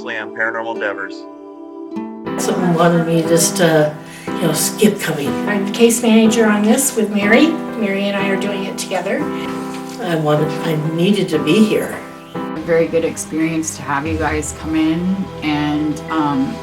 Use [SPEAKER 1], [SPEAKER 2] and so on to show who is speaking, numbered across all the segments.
[SPEAKER 1] previously on Paranormal Endeavors.
[SPEAKER 2] Someone wanted me just to, skip coming.
[SPEAKER 3] I'm the case manager on this with Mary. Mary and I are doing it together.
[SPEAKER 2] I needed to be here.
[SPEAKER 4] A very good experience to have you guys come in and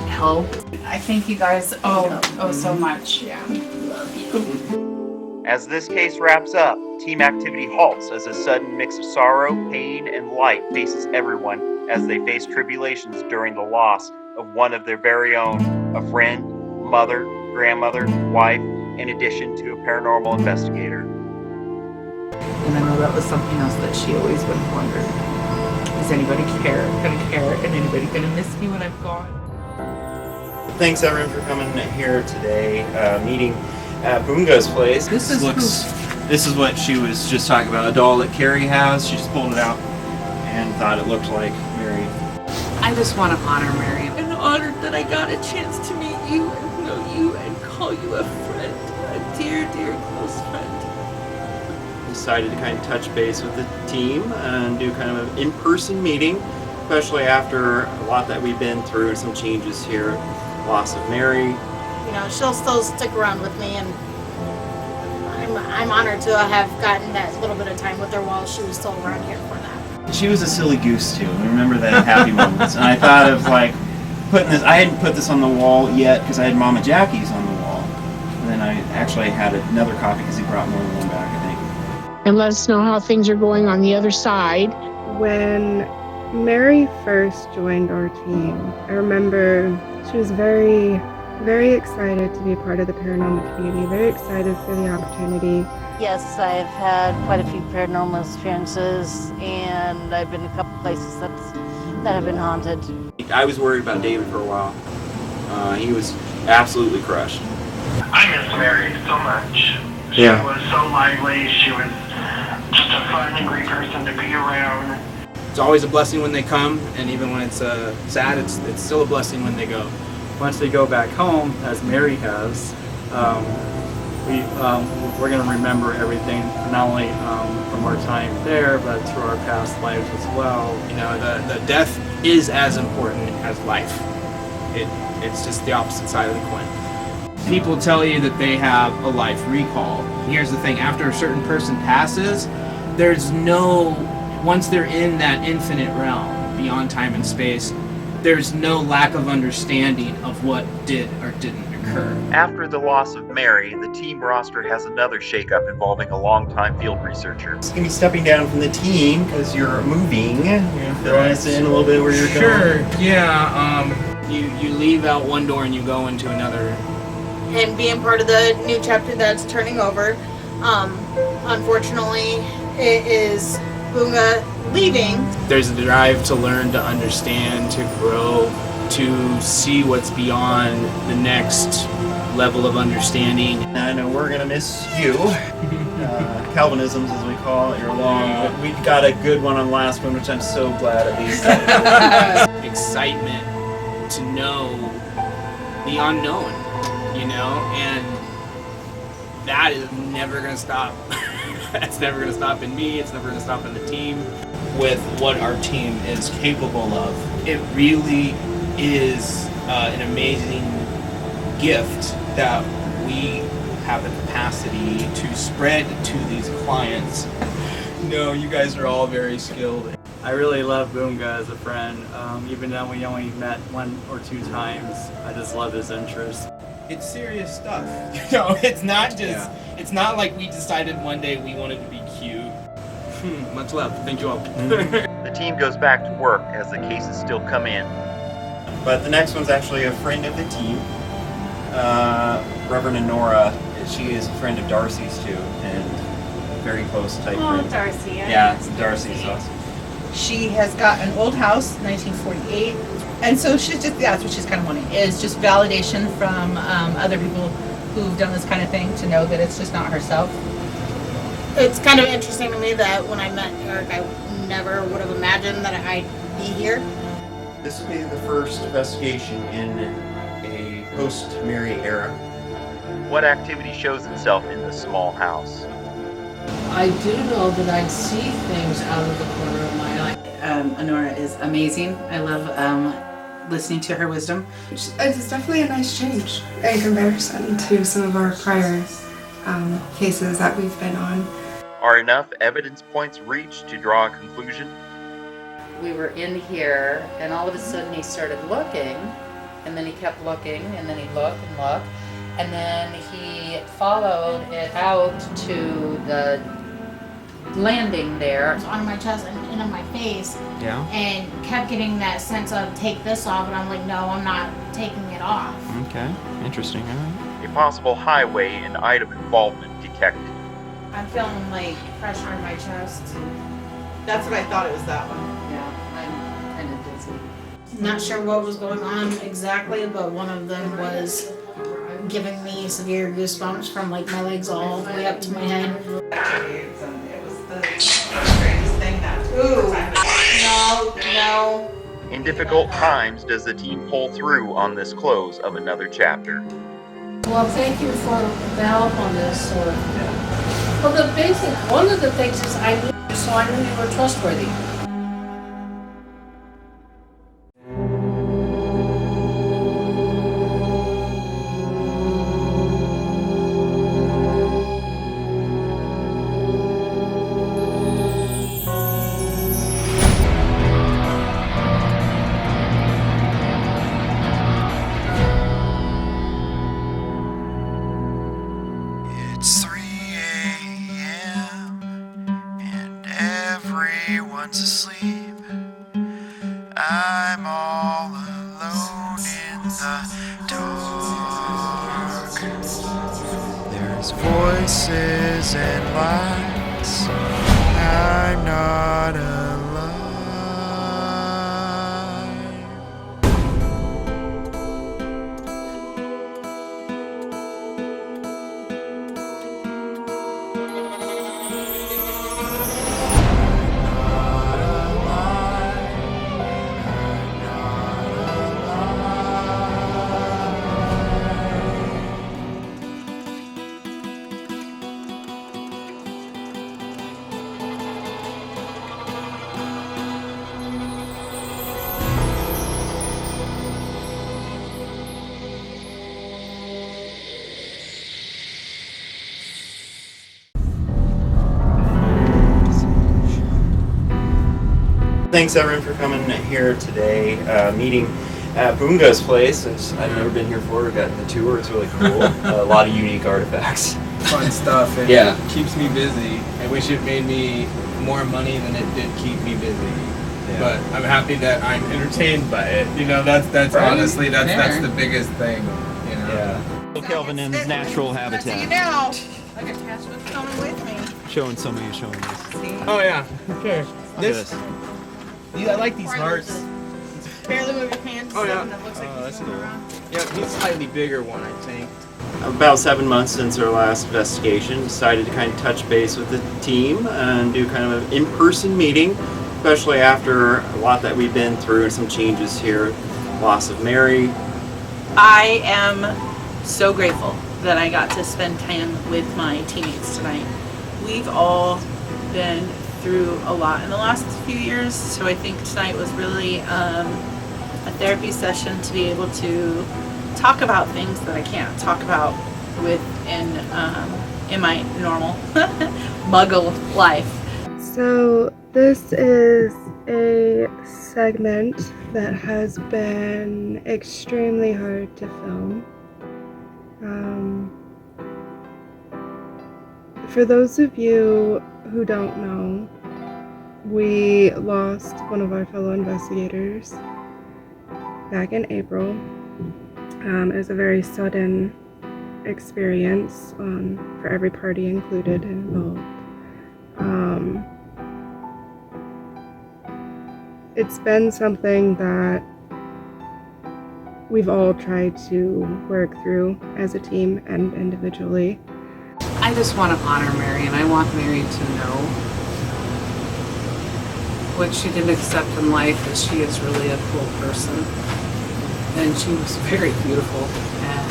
[SPEAKER 4] help. I thank you guys so much.
[SPEAKER 3] Yeah. Love you.
[SPEAKER 1] As this case wraps up, team activity halts as a sudden mix of sorrow, pain, and light faces everyone as they face tribulations during the loss of one of their very own, a friend, mother, grandmother, wife, in addition to a paranormal investigator.
[SPEAKER 4] And I know that was something else that she always would have wondered. Is anybody gonna care? And anybody gonna miss me when I'm gone?
[SPEAKER 5] Thanks everyone for coming here today, meeting at Bunga's place. This is what she was just talking about, a doll that Carrie has. She just pulled it out and thought it looked like Mary.
[SPEAKER 4] I just want to honor Mary.
[SPEAKER 6] I'm honored that I got a chance to meet you and know you and call you a friend, a dear, dear close friend.
[SPEAKER 5] Decided to kind of touch base with the team and do kind of an in-person meeting, especially after a lot that we've been through, some changes here, loss of Mary.
[SPEAKER 7] She'll still stick around with me, and I'm honored to have gotten that little bit of time with her while she was still around here for that.
[SPEAKER 5] She was a silly goose too. I remember that happy moments, and I thought of putting this. I hadn't put this on the wall yet because I had Mama Jackie's on the wall, and then I actually had another copy because he brought more than one back, I think.
[SPEAKER 8] And let us know how things are going on the other side.
[SPEAKER 9] When Mary first joined our team, I remember she was very, very excited to be a part of the paranormal community, very excited for the opportunity.
[SPEAKER 7] Yes, I've had quite a few paranormal experiences, and I've been to a couple places that have been haunted.
[SPEAKER 5] I was worried about David for a while. He was absolutely crushed.
[SPEAKER 10] I miss Mary so much. She was so lively. She was just a fun and great person to be around.
[SPEAKER 11] It's always a blessing when they come, and even when it's sad, it's still a blessing when they go.
[SPEAKER 12] Once they go back home, as Mary has, we're going to remember everything, not only from our time there, but through our past lives as well.
[SPEAKER 11] The death is as important as life. It's just the opposite side of the coin. People tell you that they have a life recall. Here's the thing, after a certain person passes, once they're in that infinite realm, beyond time and space, there's no lack of understanding of what did or didn't occur.
[SPEAKER 1] After the loss of Mary, the team roster has another shakeup involving a longtime field researcher.
[SPEAKER 5] It's going to be stepping down from the team because you're moving. You're going to fill us in a little bit where you're going.
[SPEAKER 11] Sure, yeah. You leave out one door and you go into another.
[SPEAKER 7] And being part of the new chapter that's turning over, unfortunately, it is Bunga leaving.
[SPEAKER 11] There's a drive to learn, to understand, to grow, to see what's beyond the next level of understanding.
[SPEAKER 5] I know we're going to miss you. Calvinisms, as we call it, you're long. We got a good one on last one, which I'm so glad at least.
[SPEAKER 11] Excitement to know the unknown, and that is never going to stop. It's never going to stop in me, it's never going to stop in the team.
[SPEAKER 13] With what our team is capable of, it really is an amazing gift that we have the capacity to spread to these clients.
[SPEAKER 11] No, you guys are all very skilled.
[SPEAKER 12] I really love Bunga as a friend. Even though we only met 1 or 2 times, I just love his interest.
[SPEAKER 13] It's serious stuff.
[SPEAKER 11] It's not just, it's not like we decided one day we wanted to be cute. Much love. Thank you all.
[SPEAKER 1] The team goes back to work as the cases still come in.
[SPEAKER 5] But the next one's actually a friend of the team, Reverend Nora. She is a friend of Darcy's too, and very close type friend.
[SPEAKER 7] Darcy.
[SPEAKER 5] Darcy's awesome.
[SPEAKER 6] She has got an old house, 1948, and so that's what she's kind of wanting, is just validation from other people who've done this kind of thing, to know that it's just not herself.
[SPEAKER 7] It's kind of interesting to me that when I met Eric, I never would have imagined that I'd be here.
[SPEAKER 5] This will be the first investigation in a post-Mary era.
[SPEAKER 1] What activity shows itself in the small house?
[SPEAKER 2] I do know that I see things out of the corner of my eye.
[SPEAKER 4] Honora is amazing. I love
[SPEAKER 6] listening to her wisdom.
[SPEAKER 9] It's definitely a nice change in comparison to some of our prior cases that we've been on.
[SPEAKER 1] Are enough evidence points reached to draw a conclusion?
[SPEAKER 4] We were in here, and all of a sudden he started looking, and then he kept looking, and then he looked and looked, and then he followed it out to the landing there.
[SPEAKER 14] It was on my chest and on my face.
[SPEAKER 5] Yeah.
[SPEAKER 14] And kept getting that sense of take this off, and I'm like, no, I'm not taking it off.
[SPEAKER 5] Okay. Interesting. All right.
[SPEAKER 1] A possible highway and item involvement detected.
[SPEAKER 14] I'm feeling like pressure on my chest.
[SPEAKER 6] That's what I thought it was, that one.
[SPEAKER 4] Yeah, I'm kind of dizzy.
[SPEAKER 14] Not sure what was going on exactly, but one of them was giving me severe goosebumps from like my legs all the way up to my head.
[SPEAKER 6] It was the strangest thing that.
[SPEAKER 14] Ooh, no.
[SPEAKER 1] In difficult times, does the team pull through on this close of another chapter?
[SPEAKER 2] Well, thank you for the help on this. Well, one of the things is I knew you, so I knew you were trustworthy.
[SPEAKER 15] It's 3 a.m. and everyone's asleep. I'm all alone in the dark. There's voices and lights. I'm not alone.
[SPEAKER 5] Thanks everyone for coming here today, meeting at Bunga's place. I've never been here before. We got the tour. It's really cool. A lot of unique artifacts.
[SPEAKER 11] Fun stuff. And
[SPEAKER 5] Yeah.
[SPEAKER 11] It keeps me busy. I wish it made me more money than it did keep me busy.
[SPEAKER 5] Yeah.
[SPEAKER 11] But I'm happy that I'm entertained by it. You know, that's
[SPEAKER 6] Right?
[SPEAKER 11] honestly that's
[SPEAKER 6] There.
[SPEAKER 11] the biggest thing. You know.
[SPEAKER 5] Yeah. Kelvin in his natural
[SPEAKER 6] I see you
[SPEAKER 5] habitat.
[SPEAKER 6] now. I got attachments coming with me.
[SPEAKER 5] Showing some of you showing this.
[SPEAKER 6] See?
[SPEAKER 11] Oh yeah. Sure.
[SPEAKER 5] Look at this.
[SPEAKER 11] I like these hearts.
[SPEAKER 14] Barely move your hands.
[SPEAKER 11] Oh, yeah.
[SPEAKER 14] And it looks like he's
[SPEAKER 5] that's
[SPEAKER 14] moving
[SPEAKER 5] cool.
[SPEAKER 14] around.
[SPEAKER 11] Yeah, he's a slightly bigger one, I think.
[SPEAKER 5] About 7 months since our last investigation, decided to kind of touch base with the team and do kind of an in-person meeting, especially after a lot that we've been through and some changes here. Loss of Mary.
[SPEAKER 6] I am so grateful that I got to spend time with my teammates tonight. We've all been through a lot in the last few years, so I think tonight was really a therapy session to be able to talk about things that I can't talk about in my normal muggle life.
[SPEAKER 9] So this is a segment that has been extremely hard to film. For those of you who don't know, we lost one of our fellow investigators back in April. It was a very sudden experience for every party included and involved. It's been something that we've all tried to work through as a team and individually.
[SPEAKER 16] I just want to honor Mary, and I want Mary to know what she didn't accept in life, that she is really a cool person. And she was very beautiful, and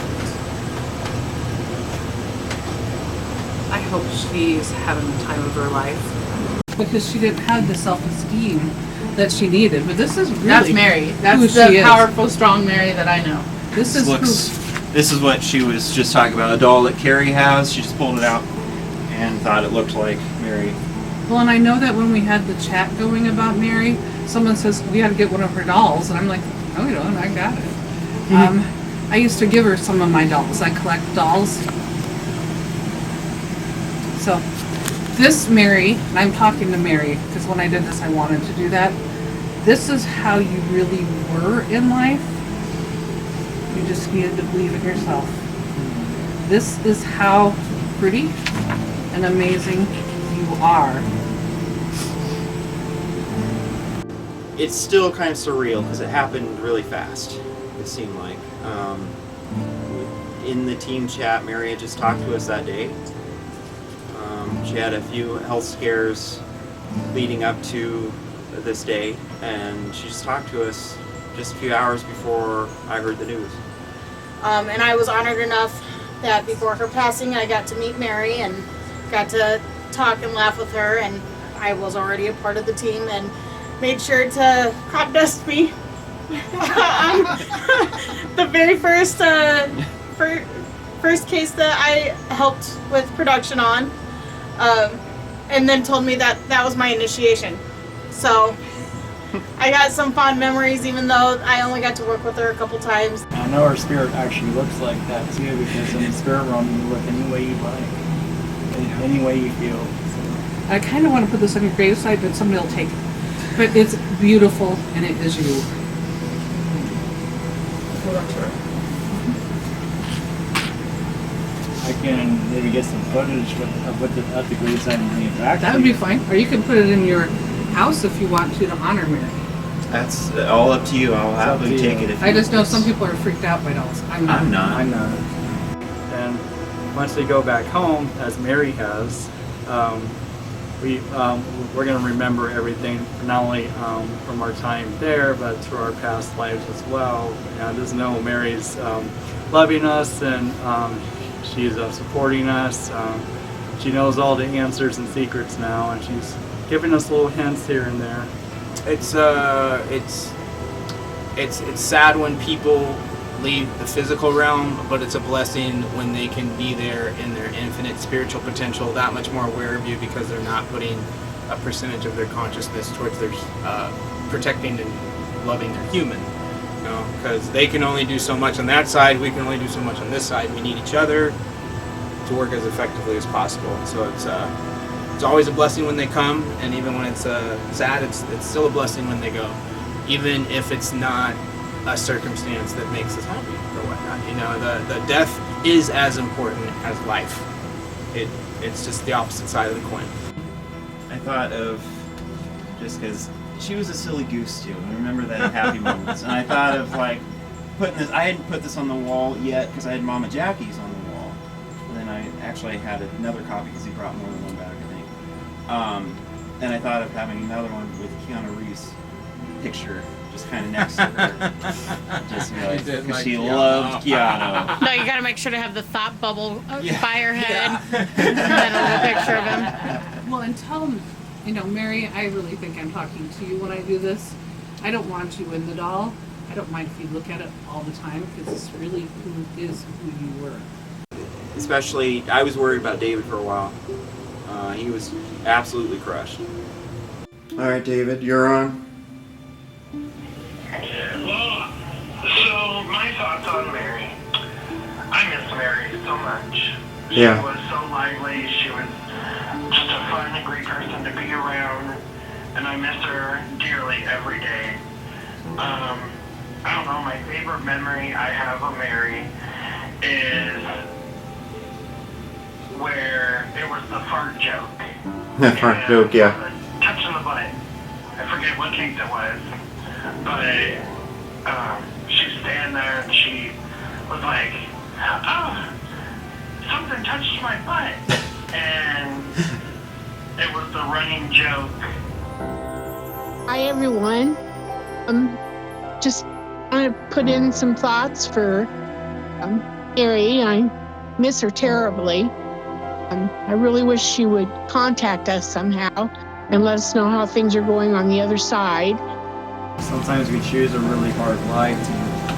[SPEAKER 16] I hope she's having the time of her life. Because she didn't have the self-esteem that she needed. But this is really
[SPEAKER 6] That's Mary. That's
[SPEAKER 16] who
[SPEAKER 6] the
[SPEAKER 16] she is.
[SPEAKER 6] powerful, strong Mary that I know.
[SPEAKER 16] This is
[SPEAKER 5] This is what she was just talking about. A doll that Carrie has. She just pulled it out and thought it looked like Mary.
[SPEAKER 16] Well, and I know that when we had the chat going about Mary, someone says we had to get one of her dolls, and I'm like, no, we don't. I got it. I used to give her some of my dolls. I collect dolls. So, this Mary, and I'm talking to Mary because when I did this, I wanted to do that. This is how you really were in life. You just needed to believe in yourself. This is how pretty and amazing you are.
[SPEAKER 5] It's still kind of surreal because it happened really fast, it seemed like. In the team chat, Mary had just talked to us that day. She had a few health scares leading up to this day, and she just talked to us just a few hours before I heard the news.
[SPEAKER 14] And I was honored enough that before her passing, I got to meet Mary and got to talk and laugh with her, and I was already a part of the team and made sure to crop dust me on the very first case that I helped with production on, and then told me that that was my initiation. So I got some fond memories, even though I only got to work with her a couple times.
[SPEAKER 12] I know her spirit actually looks like that too, because in the spirit realm you look any way you like, any way you feel. So.
[SPEAKER 16] I kind of want to put this on your gravesite, but somebody will take it. But it's beautiful, and it is you.
[SPEAKER 12] I can maybe get some footage at the gravesite and bring it back.
[SPEAKER 16] That would be fine. Or you can put it in your house if you want to honor Mary.
[SPEAKER 5] That's all up to you. I'll happily take it if you
[SPEAKER 16] I just know some people are freaked out by dolls. I'm not.
[SPEAKER 12] I'm not. And once they go back home, as Mary has, we're going to remember everything, not only from our time there, but through our past lives as well. And just know Mary's loving us, and she's supporting us. She knows all the answers and secrets now, and she's giving us little hints here and there.
[SPEAKER 11] It's sad when people leave the physical realm, but it's a blessing when they can be there in their infinite spiritual potential, that much more aware of you, because they're not putting a percentage of their consciousness towards their protecting and loving their human. You know, because they can only do so much on that side, we can only do so much on this side. We need each other to work as effectively as possible. So it's always a blessing when they come, and even when it's sad, it's still a blessing when they go, even if it's not a circumstance that makes us happy or whatnot. You know, the death is as important as life. It's just the opposite side of the coin.
[SPEAKER 5] I thought of, just because she was a silly goose too, and remember that happy moments. And I thought of like putting this. I hadn't put this on the wall yet because I had Mama Jackie's on the wall. And then I actually had another copy because he brought more than one back, I think. And I thought of having another one with Keanu Reeves' picture just kind of next to her. Just because she loved Keanu.
[SPEAKER 14] No, you gotta make sure to have the thought bubble by your head. And then a little picture of him.
[SPEAKER 16] Well, and tell them, you know, Mary, I really think I'm talking to you when I do this. I don't want you in the doll. I don't mind if you look at it all the time, because it's really who you were.
[SPEAKER 5] Especially, I was worried about David for a while. He was absolutely crushed. All right, David, you're on.
[SPEAKER 10] Well, so my thoughts on Mary. I miss Mary so much. She was so lively. She was just a fun and great person to be around, and I miss her dearly every day. I don't know, my favorite memory I have of Mary is where it was the fart joke.
[SPEAKER 5] The fart joke, yeah.
[SPEAKER 10] Touching the butt. I forget what case it was. But she'd stand there and she was like, oh, something touched my butt. And it was the running joke.
[SPEAKER 8] Hi, everyone. Just want to put in some thoughts for Mary. I miss her terribly. I really wish she would contact us somehow. and let us know how things are going on the other side.
[SPEAKER 12] Sometimes we choose a really hard life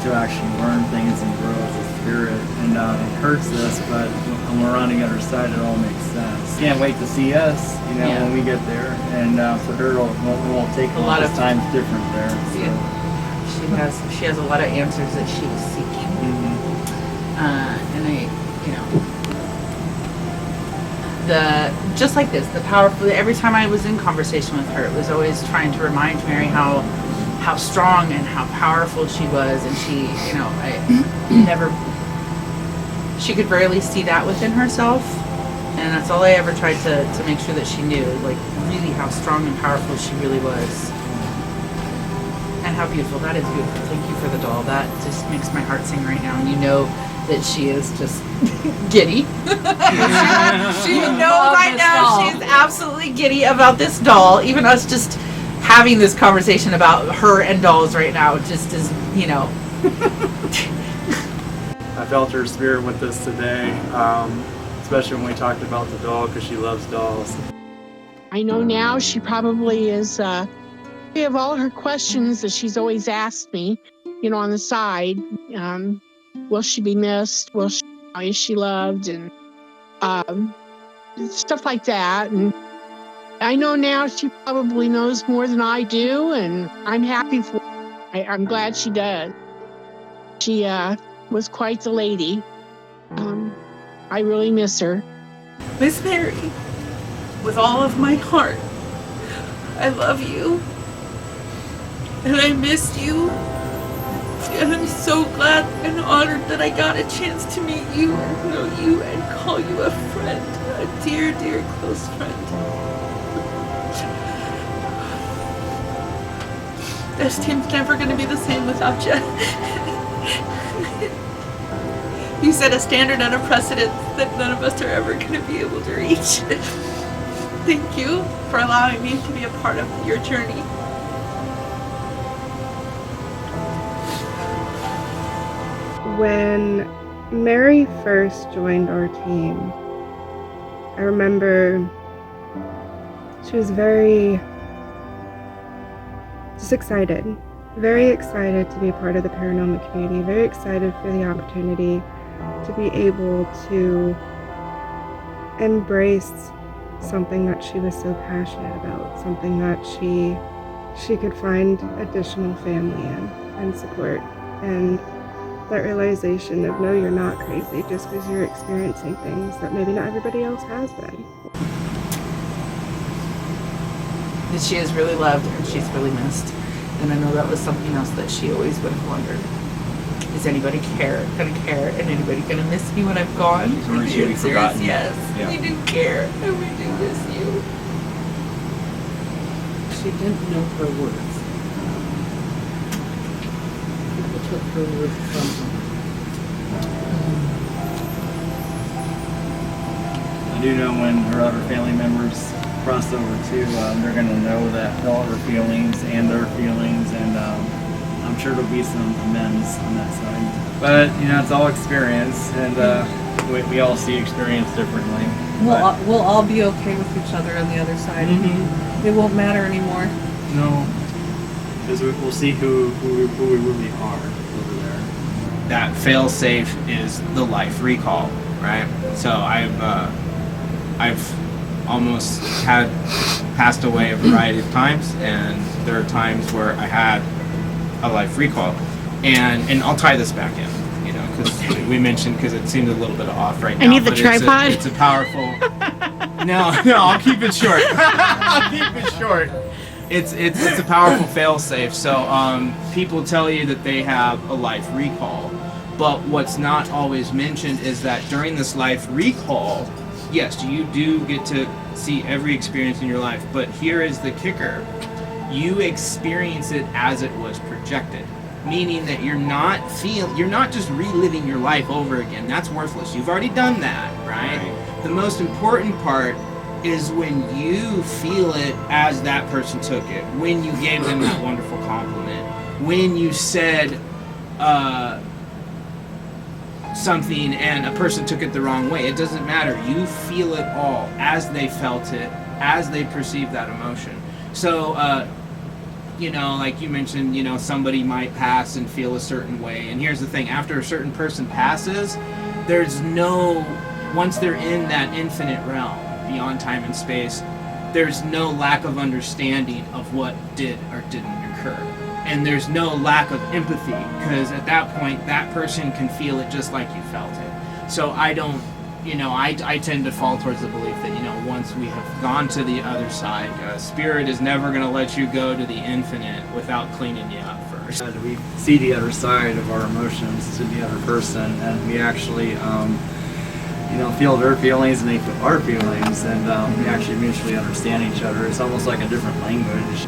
[SPEAKER 12] to actually learn things and grow as a spirit, and it hurts us, but when we're on the other side, it all makes sense. Can't wait to see us, when we get there, and for her, it won't take a lot of time different there. So.
[SPEAKER 6] She has a lot of answers that she was seeking, and just like this, the powerful. Every time I was in conversation with her, it was always trying to remind Mary how strong and how powerful she was, and she could rarely see that within herself, and that's all I ever tried to make sure that she knew, like really how strong and powerful she really was, and how beautiful. That is beautiful. Thank you for the doll. That just makes my heart sing right now, and you know that she is just giddy. She knows right now she's absolutely giddy about this doll. Even us just having this conversation about her and dolls right now just is,
[SPEAKER 12] I felt her spirit with us today, especially when we talked about the doll, because she loves dolls.
[SPEAKER 8] I know now she probably is, we have all her questions that she's always asked me, on the side. Will she be missed? Is she loved? And stuff like that. And I know now she probably knows more than I do, and I'm happy for her. I'm glad she does. She was quite the lady. I really miss her.
[SPEAKER 6] Miss Mary, with all of my heart, I love you, and I miss you, and I'm so glad and honored that I got a chance to meet you and know you and call you a friend, a dear, dear close friend. This team's never going to be the same without you. You set a standard and a precedent that none of us are ever going to be able to reach. Thank you for allowing me to be a part of your journey.
[SPEAKER 9] When Mary first joined our team, I remember she was very excited to be a part of the paranormal community, very excited for the opportunity to be able to embrace something that she was so passionate about, something that she could find additional family in and support. And that realization of, no, you're not crazy just because you're experiencing things that maybe not everybody else has been.
[SPEAKER 6] That she is really loved and she's really missed. And I know that was something else that she always would have wondered. Is anybody gonna care? And anybody gonna miss me when I'm gone?
[SPEAKER 5] Or is she forgotten?
[SPEAKER 6] Yes,
[SPEAKER 5] Yeah.
[SPEAKER 6] we do care and we do miss you.
[SPEAKER 16] She didn't know her worth. People took her worth from her.
[SPEAKER 12] I do know when her other family members cross over too, they're going to know that all her feelings and their feelings, and I'm sure there'll be some amends on that side. But, it's all experience, and we all see experience differently.
[SPEAKER 16] We'll all be okay with each other on the other side.
[SPEAKER 12] Mm-hmm.
[SPEAKER 16] It won't matter anymore.
[SPEAKER 12] No, because we'll see who we really are over there.
[SPEAKER 13] That fail-safe is the life recall, right? So I've almost passed away a variety of times, and there are times where I had a life recall, and I'll tie this back in, because we mentioned, because it seemed a little bit off right now.
[SPEAKER 7] I need the tripod.
[SPEAKER 13] It's a powerful. No, I'll keep it short. I'll keep it short. It's a powerful fail-safe. So people tell you that they have a life recall, but what's not always mentioned is that during this life recall, yes, you do get to see every experience in your life, but here is the kicker. You experience it as it was projected, meaning that you're not just reliving your life over again. That's worthless. You've already done that, right? The most important part is when you feel it as that person took it, when you gave them that wonderful compliment, when you said,
[SPEAKER 11] something and a person took it the wrong way. It doesn't matter. You feel it all as they felt it, as they perceive that emotion. So, you know, like you mentioned, you know, somebody might pass and feel a certain way. And here's the thing, after a certain person passes, there's no, once they're in that infinite realm, beyond time and space, there's no lack of understanding of what did or didn't occur. And there's no lack of empathy, because at that point, that person can feel it just like you felt it. So I don't, you know, I tend to fall towards the belief that, you know, once we have gone to the other side, spirit is never going to let you go to the infinite without cleaning you up first.
[SPEAKER 12] We see the other side of our emotions to the other person, and we actually, you know, feel their feelings and they feel our feelings, and we actually mutually understand each other. It's almost like a different language.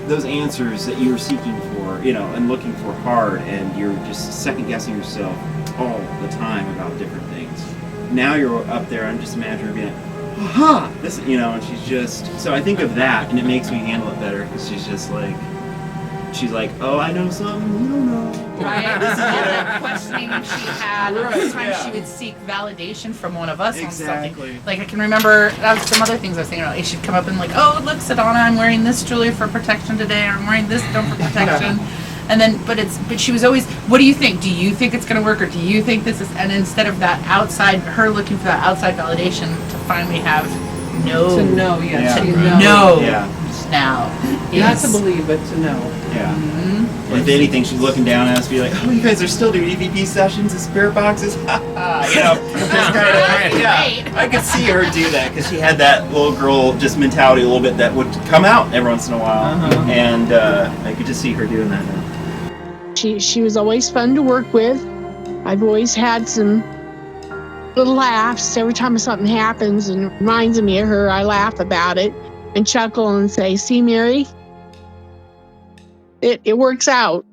[SPEAKER 5] Those answers that you were seeking for, you know, and looking for hard, and you're just second guessing yourself all the time about different things. Now you're up there, I'm just imagining her being like, aha, this, you know, and she's just, so I think of that, and it makes me handle it better, because she's just like, she's like, oh, I know something you don't know.
[SPEAKER 4] Right.
[SPEAKER 5] This is,
[SPEAKER 4] All
[SPEAKER 5] you know,
[SPEAKER 4] that questioning she had.
[SPEAKER 5] Right,
[SPEAKER 4] Sometimes
[SPEAKER 5] yeah.
[SPEAKER 4] she would seek validation from one of us
[SPEAKER 5] Exactly.
[SPEAKER 4] on something. Like I can remember that was some other things I was thinking about. She'd come up and like, oh, look, Sedona, I'm wearing this jewelry for protection today, or I'm wearing this stone for protection. And then, but she was always, what do you think? Do you think it's going to work, or do you think this is? And instead of that outside, her looking for that outside validation, to finally have no.
[SPEAKER 16] To know, yes.
[SPEAKER 4] To
[SPEAKER 16] Yeah.
[SPEAKER 4] know.
[SPEAKER 5] Yeah.
[SPEAKER 4] Now.
[SPEAKER 16] Not to believe, but to know.
[SPEAKER 5] Yeah.
[SPEAKER 4] Mm-hmm.
[SPEAKER 5] If anything, she's looking down at us, be like, "Oh, you guys are still doing EVP sessions and spirit boxes." You know, just kind of, yeah. I could see her do that, because she had that little girl just mentality a little bit that would come out every once in a while, and I could just see her doing that now.
[SPEAKER 8] She was always fun to work with. I've always had some little laughs every time something happens and reminds me of her. I laugh about it and chuckle and say, "See, Mary, it works out."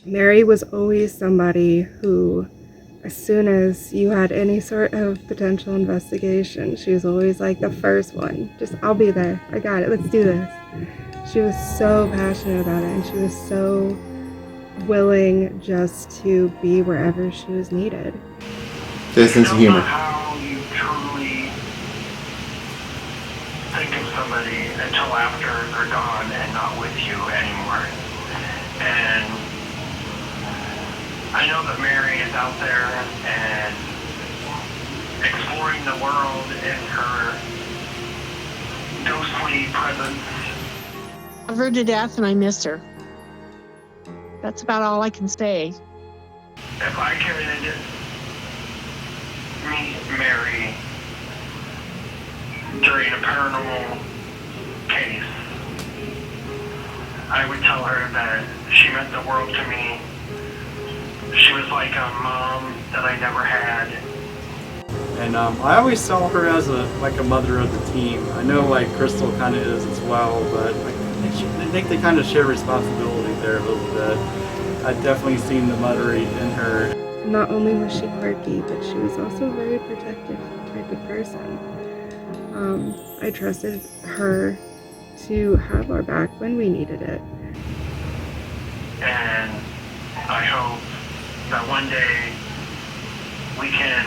[SPEAKER 9] Mary was always somebody who, as soon as you had any sort of potential investigation, she was always like the first one. Just, I'll be there. I got it. Let's do this. She was so passionate about it, and she was so willing just to be wherever she was needed.
[SPEAKER 5] Good sense of humor.
[SPEAKER 10] How you truly think of somebody until after they're gone and not with you anymore. And I know that Mary is out there and exploring the world in her ghostly presence.
[SPEAKER 8] I love her to death and I miss her. That's about all I can say.
[SPEAKER 10] If I could meet Mary during a paranormal case, I would tell her that she meant the world to me. She was like a mom that I never had.
[SPEAKER 12] And I always saw her as like a mother of the team. I know like Crystal kind of is as well, but I think they kind of share responsibility there a little bit. I've definitely seen the mothering in her.
[SPEAKER 9] Not only was she quirky, but she was also a very protective type of person. I trusted her to have our back when we needed it.
[SPEAKER 10] And I hope that one day we can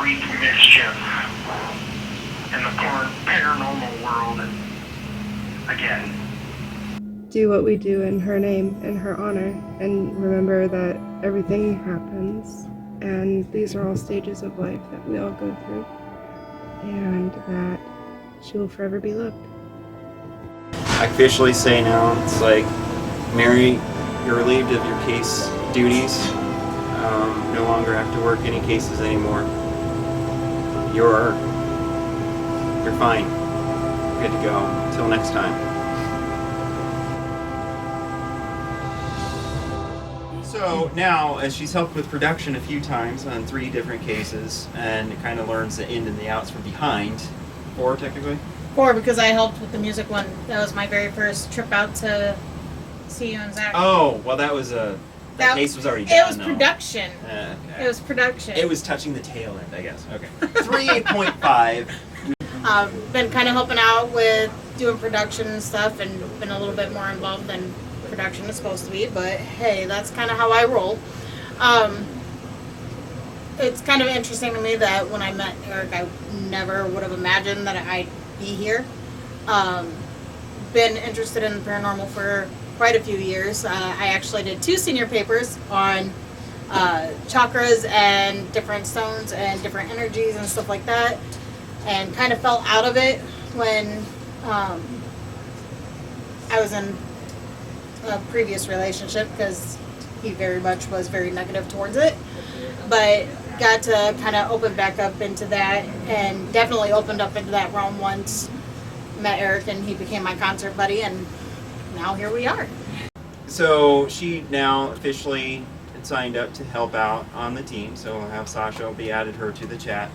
[SPEAKER 10] wreak mischief in the paranormal world again.
[SPEAKER 9] Do what we do in her name, in her honor, and remember that everything happens, and these are all stages of life that we all go through, and that she will forever be loved.
[SPEAKER 5] I officially say now, it's like, Mary, you're relieved of your case duties. No longer have to work any cases anymore. You're fine. Good to go. Until next time. So now, as she's helped with production a few times on 3 different cases, and kind of learns the in and the outs from behind, 4 technically?
[SPEAKER 14] 4, because I helped with the music one. That was my very first trip out to see you and Zach.
[SPEAKER 5] Oh, well that was that case was already done.
[SPEAKER 14] It was
[SPEAKER 5] though.
[SPEAKER 14] production.
[SPEAKER 5] Okay.
[SPEAKER 14] It was production.
[SPEAKER 5] It was touching the tail end, I guess. Okay. 3.5.
[SPEAKER 14] Been kind of helping out with doing production and stuff, and been a little bit more involved than production is supposed to be, but hey, that's kind of how I roll. it's kind of interesting to me that when I met Eric, I never would have imagined that I'd be here. Been interested in paranormal for quite a few years. I actually did 2 senior papers on chakras and different stones and different energies and stuff like that, and kind of fell out of it when I was in a previous relationship because he very much was very negative towards it, but got to kind of open back up into that, and definitely opened up into that realm once met Eric and he became my concert buddy, and now here we are.
[SPEAKER 5] So she now officially signed up to help out on the team, so we'll have Sasha be added her to the chat.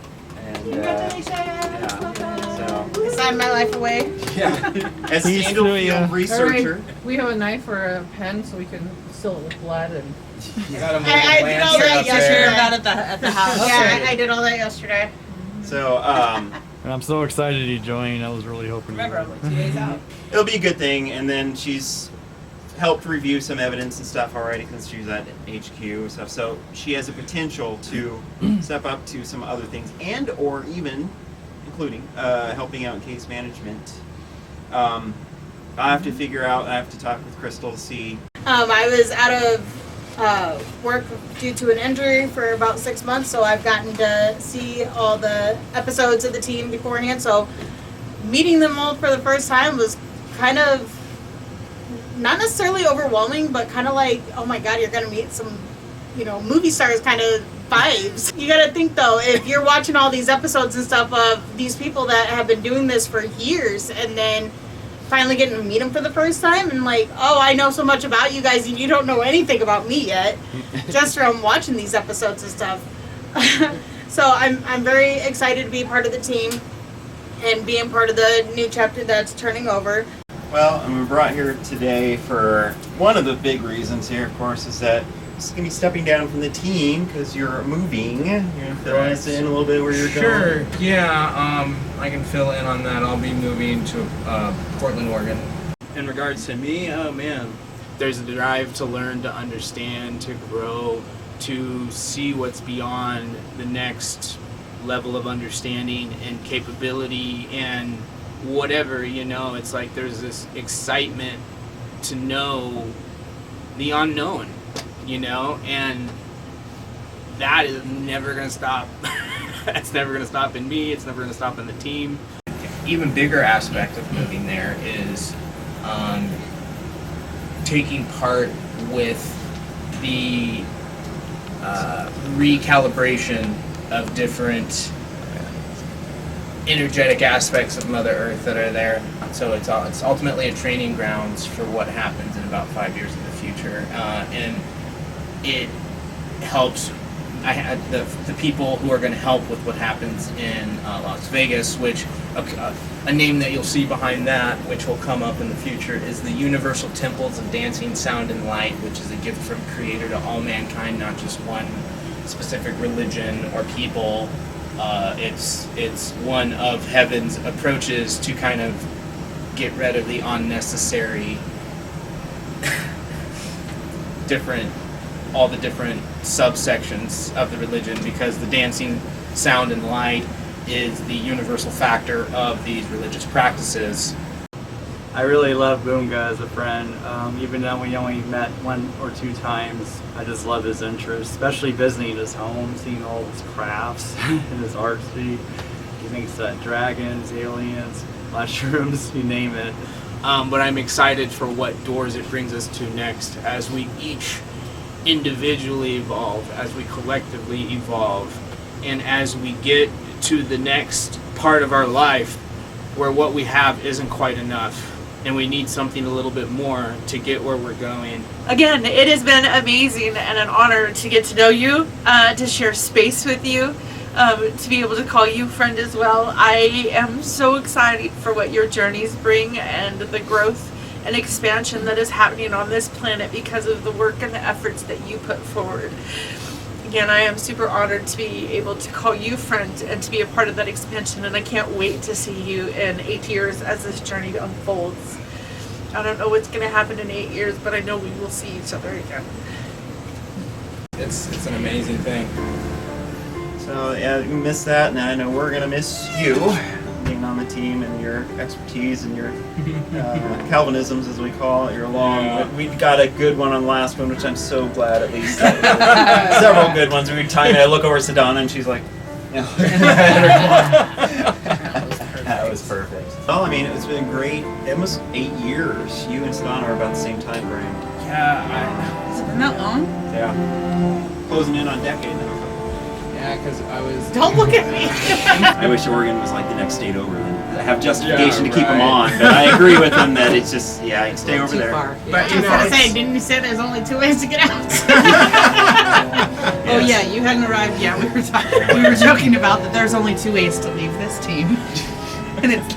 [SPEAKER 5] And
[SPEAKER 14] Congratulations!
[SPEAKER 5] yeah, so
[SPEAKER 14] I signed my life away.
[SPEAKER 5] yeah, as Sandalfield researcher.
[SPEAKER 16] Right. We have a knife or a pen so we can seal it with blood and.
[SPEAKER 13] You got a
[SPEAKER 14] I did all that yesterday.
[SPEAKER 6] At the house.
[SPEAKER 14] Yeah, I did all that yesterday.
[SPEAKER 5] So
[SPEAKER 12] And I'm so excited you joined. I was really hoping.
[SPEAKER 6] Remember, I'm like 2 days out.
[SPEAKER 5] it'll be a good thing. And then she's helped review some evidence and stuff already because she's at HQ and stuff. So she has a potential to step up to some other things, and or even including helping out in case management. I have to figure out. I have to talk with Crystal to see.
[SPEAKER 14] I was out of work due to an injury for about 6 months, so I've gotten to see all the episodes of the team beforehand. So meeting them all for the first time was kind of not necessarily overwhelming, but kind of like, oh my god, you're gonna meet some, movie stars kind of vibes. You gotta think though, if you're watching all these episodes and stuff of these people that have been doing this for years, and then finally getting to meet them for the first time, and like, oh, I know so much about you guys and you don't know anything about me yet, just from watching these episodes and stuff. So I'm very excited to be part of the team and being part of the new chapter that's turning over.
[SPEAKER 5] Well, and we're brought here today for one of the big reasons here, of course, is that it's going to be stepping down from the team because you're moving. You're going to fill us in a little bit where you're going.
[SPEAKER 13] Sure, yeah, I can fill in on that. I'll be moving to Portland, Oregon.
[SPEAKER 11] In regards to me, oh man, there's a drive to learn, to understand, to grow, to see what's beyond the next level of understanding and capability and whatever, it's like there's this excitement to know the unknown, and that is never going to stop. That's never going to stop in me. It's never going to stop in the team.
[SPEAKER 13] Even bigger aspect of moving there is taking part with the recalibration of different energetic aspects of Mother Earth that are there. So it's ultimately a training grounds for what happens in about 5 years in the future, and it helps. I had the people who are going to help with what happens in Las Vegas, which a name that you'll see behind that, which will come up in the future, is the Universal Temples of Dancing, Sound, and Light, which is a gift from Creator to all mankind, not just one specific religion or people. It's one of heaven's approaches to kind of get rid of the unnecessary all the different subsections of the religion, because the dancing, sound, and light is the universal factor of these religious practices.
[SPEAKER 12] I really love Bunga as a friend. Even though we only met 1 or 2 times, I just love his interest, especially visiting his home, seeing all his crafts and his artsy. He thinks that dragons, aliens, mushrooms, you name it.
[SPEAKER 11] But I'm excited for what doors it brings us to next as we each individually evolve, as we collectively evolve, and as we get to the next part of our life where what we have isn't quite enough and we need something a little bit more to get where we're going.
[SPEAKER 6] Again, it has been amazing and an honor to get to know you, to share space with you, to be able to call you friend as well. I am so excited for what your journeys bring and the growth and expansion that is happening on this planet because of the work and the efforts that you put forward. Again, I am super honored to be able to call you friend and to be a part of that expansion, and I can't wait to see you in 8 years as this journey unfolds. I don't know what's going to happen in 8 years, but I know we will see each other again.
[SPEAKER 13] It's an amazing thing.
[SPEAKER 5] So yeah, we miss that, and I know we're gonna miss you being on the team and your expertise and your Calvinisms, as we call it. You're long.
[SPEAKER 13] Yeah.
[SPEAKER 5] We got a good one on the last one, which I'm so glad at least. Several good ones. We were time. I look over at Sedona, and she's like, That was perfect. Well, I mean, it's been great. Almost 8 years. You and Sedona are about the same time frame.
[SPEAKER 11] Yeah.
[SPEAKER 6] Has it been that long?
[SPEAKER 5] Yeah. Closing in on a decade now.
[SPEAKER 11] Yeah, because I was.
[SPEAKER 6] Don't look at me.
[SPEAKER 5] I wish Oregon was like the next state over. Then I have justification
[SPEAKER 11] Yeah,
[SPEAKER 5] to keep them
[SPEAKER 11] right.
[SPEAKER 5] on, but I agree with him that it's just I'd stay over there.
[SPEAKER 6] But I was gonna say, didn't you say there's only 2 ways to get out? Oh yeah, you hadn't arrived yet. We were joking about that. There's only 2 ways to leave this team, and it's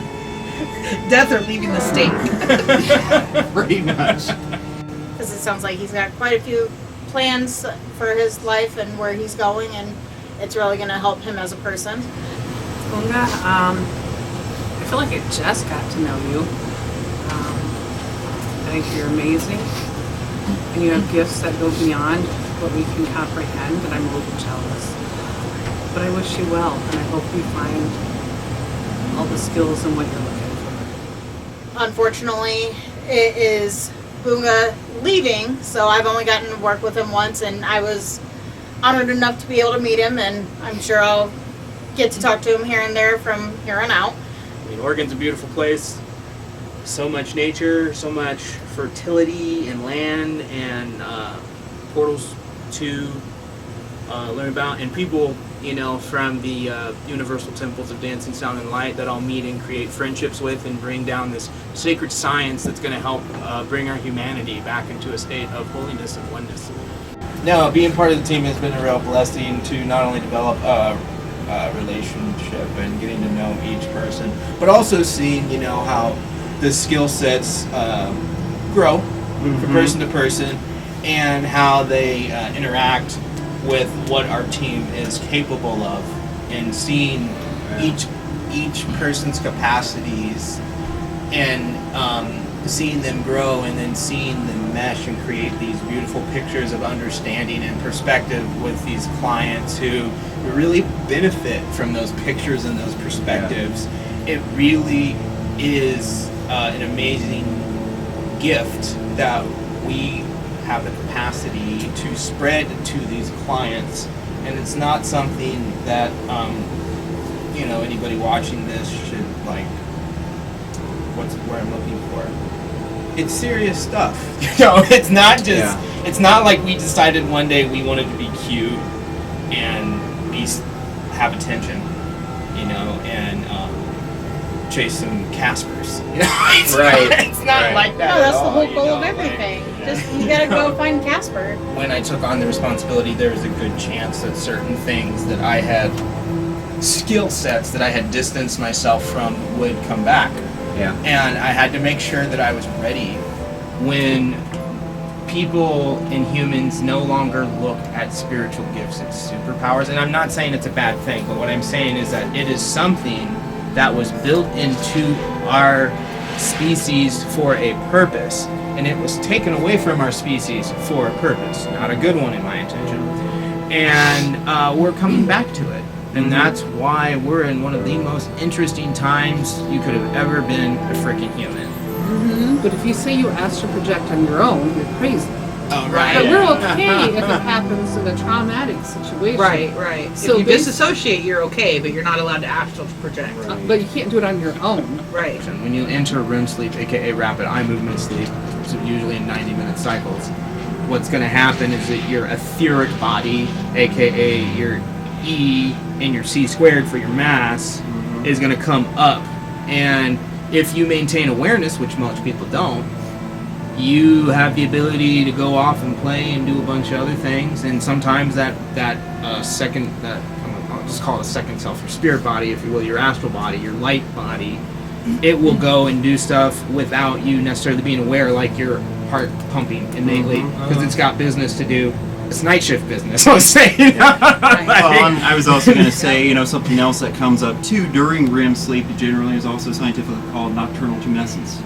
[SPEAKER 6] death or leaving the state.
[SPEAKER 5] Pretty much.
[SPEAKER 14] Because it sounds like he's got quite a few plans for his life and where he's going, and it's really going to help him as a person.
[SPEAKER 16] Bunga, I feel like I just got to know you. I think you're amazing, and you have gifts that go beyond what we can comprehend, and I'm a little jealous. But I wish you well, and I hope you find all the skills and what you're looking for.
[SPEAKER 14] Unfortunately, it is Bunga leaving, so I've only gotten to work with him once, and I was honored enough to be able to meet him, and I'm sure I'll get to talk to him here and there from here on out.
[SPEAKER 11] I mean, Oregon's a beautiful place. So much nature, so much fertility and land, and portals to learn about, and people, from the universal temples of dancing, sound, and light that all meet and create friendships with and bring down this sacred science that's going to help bring our humanity back into a state of holiness and oneness.
[SPEAKER 13] No, being part of the team has been a real blessing to not only develop a relationship and getting to know each person, but also seeing, how the skill sets grow from person to person, and how they interact with what our team is capable of, and seeing each person's capacities, and seeing them grow, and then seeing them mesh and create these beautiful pictures of understanding and perspective with these clients who really benefit from those pictures and those perspectives. It really is an amazing gift that we have the capacity to spread to these clients, and it's not something that anybody watching this should where I'm looking for. It's serious stuff. It's not just it's not like we decided one day we wanted to be cute and have attention, and chase some Caspers. It's not like that.
[SPEAKER 14] No, that's
[SPEAKER 13] at
[SPEAKER 14] the
[SPEAKER 13] all,
[SPEAKER 14] whole goal of everything. Just you gotta go find Casper.
[SPEAKER 13] When I took on the responsibility, there was a good chance that certain things that I had, skill sets that I had distanced myself from, would come back.
[SPEAKER 5] Yeah.
[SPEAKER 13] And I had to make sure that I was ready when people and humans no longer look at spiritual gifts as superpowers. And I'm not saying it's a bad thing, but what I'm saying is that it is something that was built into our species for a purpose, and it was taken away from our species for a purpose, not a good one in my intention, and we're coming back to it, and that's why we're in one of the most interesting times you could have ever been a freaking human.
[SPEAKER 16] But if you say you astral project on your own, you're crazy.
[SPEAKER 13] Oh,
[SPEAKER 16] right. But we're okay if it happens in a traumatic situation.
[SPEAKER 6] Right.
[SPEAKER 16] So
[SPEAKER 6] if you disassociate, you're okay, but you're not allowed to astral project.
[SPEAKER 16] But you can't do it on your own.
[SPEAKER 6] Right.
[SPEAKER 13] When you enter REM sleep, aka rapid eye movement sleep, so usually in 90-minute cycles, what's going to happen is that your etheric body, aka your E and your C squared for your mass, is going to come up. And if you maintain awareness, which most people don't, you have the ability to go off and play and do a bunch of other things, and sometimes I'll just call it a second self, your spirit body, if you will, your astral body, your light body, it will go and do stuff without you necessarily being aware, like your heart pumping innately, because it's got business to do. It's night shift business, let's say.
[SPEAKER 5] I was also going to say, something else that comes up too during REM sleep generally is also scientifically called nocturnal tumescence.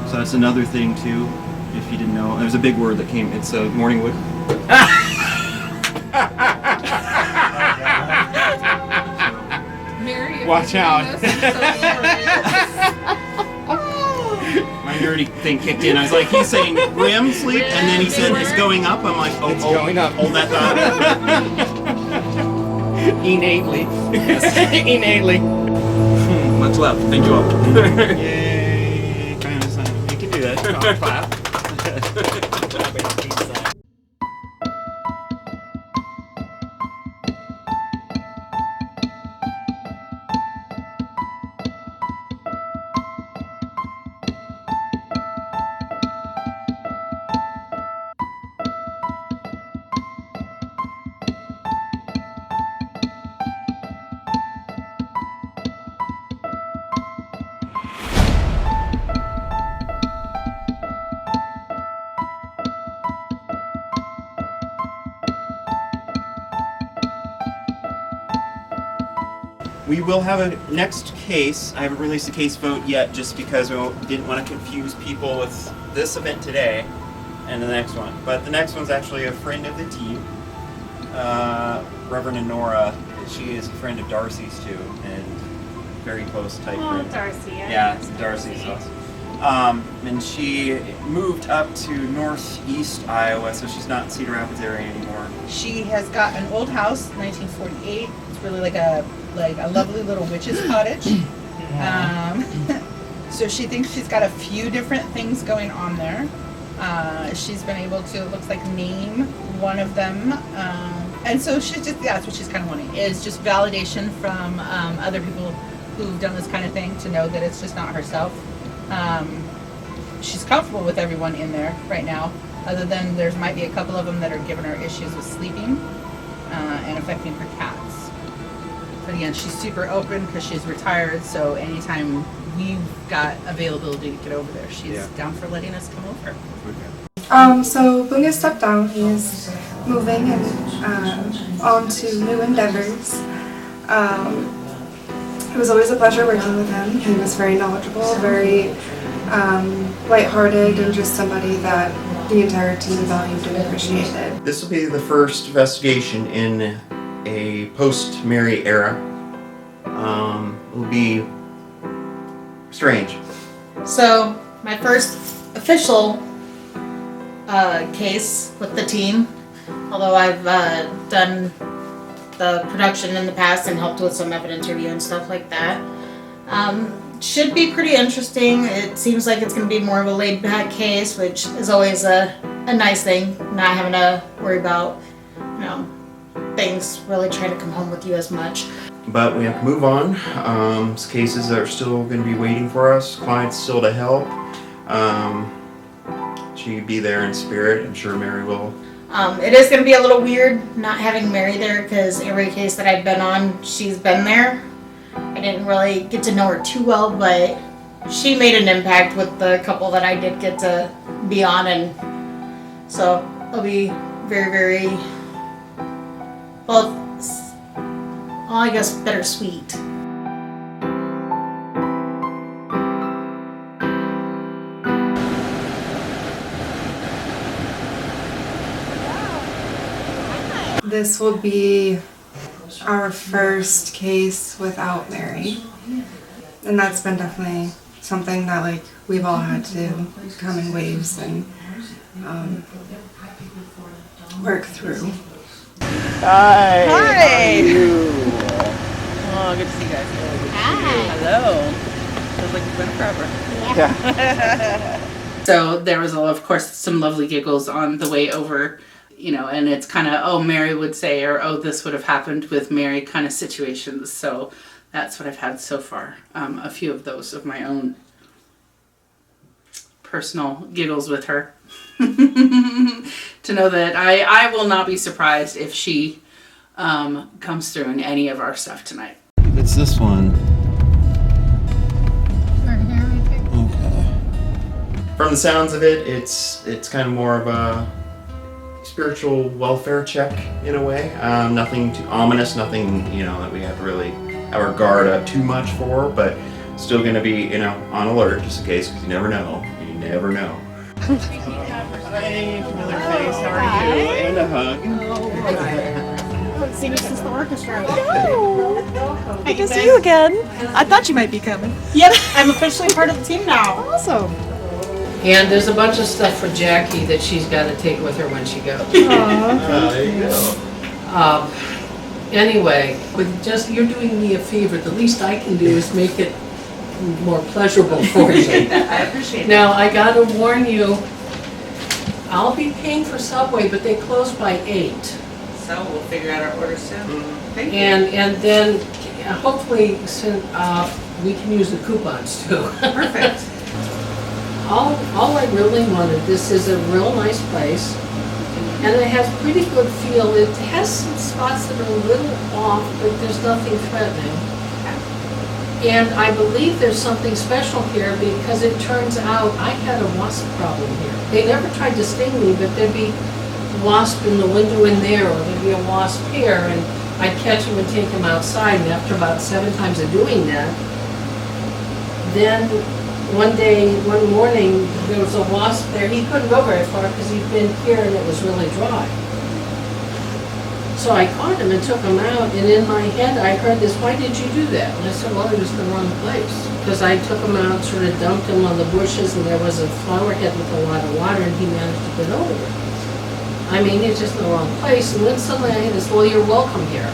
[SPEAKER 5] So that's another thing too, if you didn't know. There's a big word that came, it's morning wood. Watch out. My nerdy thing kicked in. I was like, he's saying REM sleep, and then he said it's going up. I'm like,
[SPEAKER 13] It's going up.
[SPEAKER 5] Hold that thought.
[SPEAKER 13] Innately. Innately.
[SPEAKER 5] Much love. Thank you all. Yay. Kind of sign. You can do that. Clap. We will have a next case. I haven't released a case vote yet just because we didn't want to confuse people with this event today and the next one. But the next one's actually a friend of the team, Reverend Nora. She is a friend of Darcy's too, and very close type friend.
[SPEAKER 17] Darcy.
[SPEAKER 5] Yeah, Darcy's awesome. And she moved up to northeast Iowa, so she's not in Cedar Rapids area anymore.
[SPEAKER 6] She has got an old house, 1948. It's really like a lovely little witch's cottage. So she thinks she's got a few different things going on there. She's been able to, it looks like, name one of them. And so she's just, that's what she's kind of wanting, is just validation from other people who've done this kind of thing to know that it's just not herself. She's comfortable with everyone in there right now, other than there might be a couple of them that are giving her issues with sleeping and affecting her cats. But again, she's super open because she's retired, so anytime we've got availability to get over there, she's down for letting us come over.
[SPEAKER 9] So Bunga stepped down. He is moving and on to new endeavors. It was always a pleasure working with him. He was very knowledgeable, very lighthearted, and just somebody that the entire team valued and appreciated.
[SPEAKER 5] This will be the first investigation in a post-Mary era. It'll be strange.
[SPEAKER 14] So, my first official case with the team, although I've done the production in the past and helped with some evidence review and stuff like that. Should be pretty interesting. It seems like it's going to be more of a laid-back case, which is always a nice thing, not having to worry about, things really trying to come home with you as much.
[SPEAKER 5] But we have to move on. There's cases that are still going to be waiting for us, clients still to help. She'd be there in spirit. I'm sure Mary will.
[SPEAKER 14] It is going to be a little weird not having Mary there because every case that I've been on, she's been there. I didn't really get to know her too well, but she made an impact with the couple that I did get to be on, and so it'll be very, very, well, I guess bittersweet.
[SPEAKER 9] This will be our first case without Mary, and that's been definitely something that we've all had to come in waves and work through.
[SPEAKER 6] Hi.
[SPEAKER 18] Hi.
[SPEAKER 6] How are you? Oh, good to see you guys.
[SPEAKER 18] Hi.
[SPEAKER 6] Hello. Feels like it's been forever.
[SPEAKER 18] Yeah.
[SPEAKER 6] So there was, of course, some lovely giggles on the way over, and it's kind of, oh, Mary would say, or oh, this would have happened with Mary kind of situations. So that's what I've had so far. A few of those of my own personal giggles with her. To know that I will not be surprised if she comes through in any of our stuff tonight.
[SPEAKER 5] It's this one. Okay. From the sounds of it, it's kind of more of a spiritual welfare check in a way. Nothing too ominous, nothing that we have to really have our guard up too much for, but still going to be on alert just in case, because you never know. You never know. Hi, familiar face. How are you? And a hug.
[SPEAKER 14] haven't seen you since the orchestra.
[SPEAKER 17] No. I can see you again. I thought you might be coming.
[SPEAKER 14] Yep, I'm officially part of the team now.
[SPEAKER 17] Awesome.
[SPEAKER 2] And there's a bunch of stuff for Jackie that she's got to take with her when she goes.
[SPEAKER 5] There you go.
[SPEAKER 2] Anyway, with just you're doing me a favor. The least I can do is make it more pleasurable for you.
[SPEAKER 6] I appreciate
[SPEAKER 2] Now I gotta warn you, I'll be paying for Subway, but they close by 8.
[SPEAKER 6] So we'll figure out our order soon. Thank you.
[SPEAKER 2] And then hopefully we can use the coupons too.
[SPEAKER 6] Perfect.
[SPEAKER 2] All I really wanted, this is a real nice place, and it has pretty good feel. It has some spots that are a little off, but there's nothing threatening. And I believe there's something special here because it turns out I had a wasp problem here. They never tried to sting me, but there'd be wasp in the window in there, or there'd be a wasp here, and I'd catch them and take them outside, and after about 7 times of doing that, then one morning, there was a wasp there. He couldn't go very far because he'd been here and it was really dry. So I caught him and took him out, and in my head I heard this, "Why did you do that?" And I said, "Well, it was the wrong place." Because I took him out, sort of dumped him on the bushes, and there was a flower head with a lot of water, and he managed to get over it. I mean, it's just the wrong place. And then suddenly I had this, "Well, you're welcome here."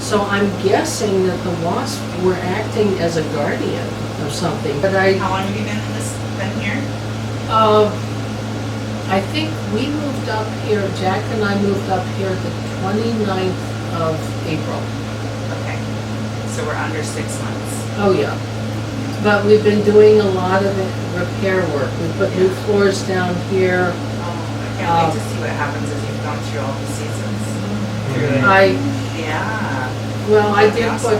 [SPEAKER 2] So I'm guessing that the wasps were acting as a guardian or something. But
[SPEAKER 6] How long have you been here?
[SPEAKER 2] I think we moved up here, Jack and I moved up here the 29th of April.
[SPEAKER 6] Okay. So we're under 6 months.
[SPEAKER 2] Oh, yeah. But we've been doing a lot of repair work. We put new floors down here.
[SPEAKER 6] I can't wait to see what happens as you've gone through all the seasons. Yeah.
[SPEAKER 2] Well, I did put,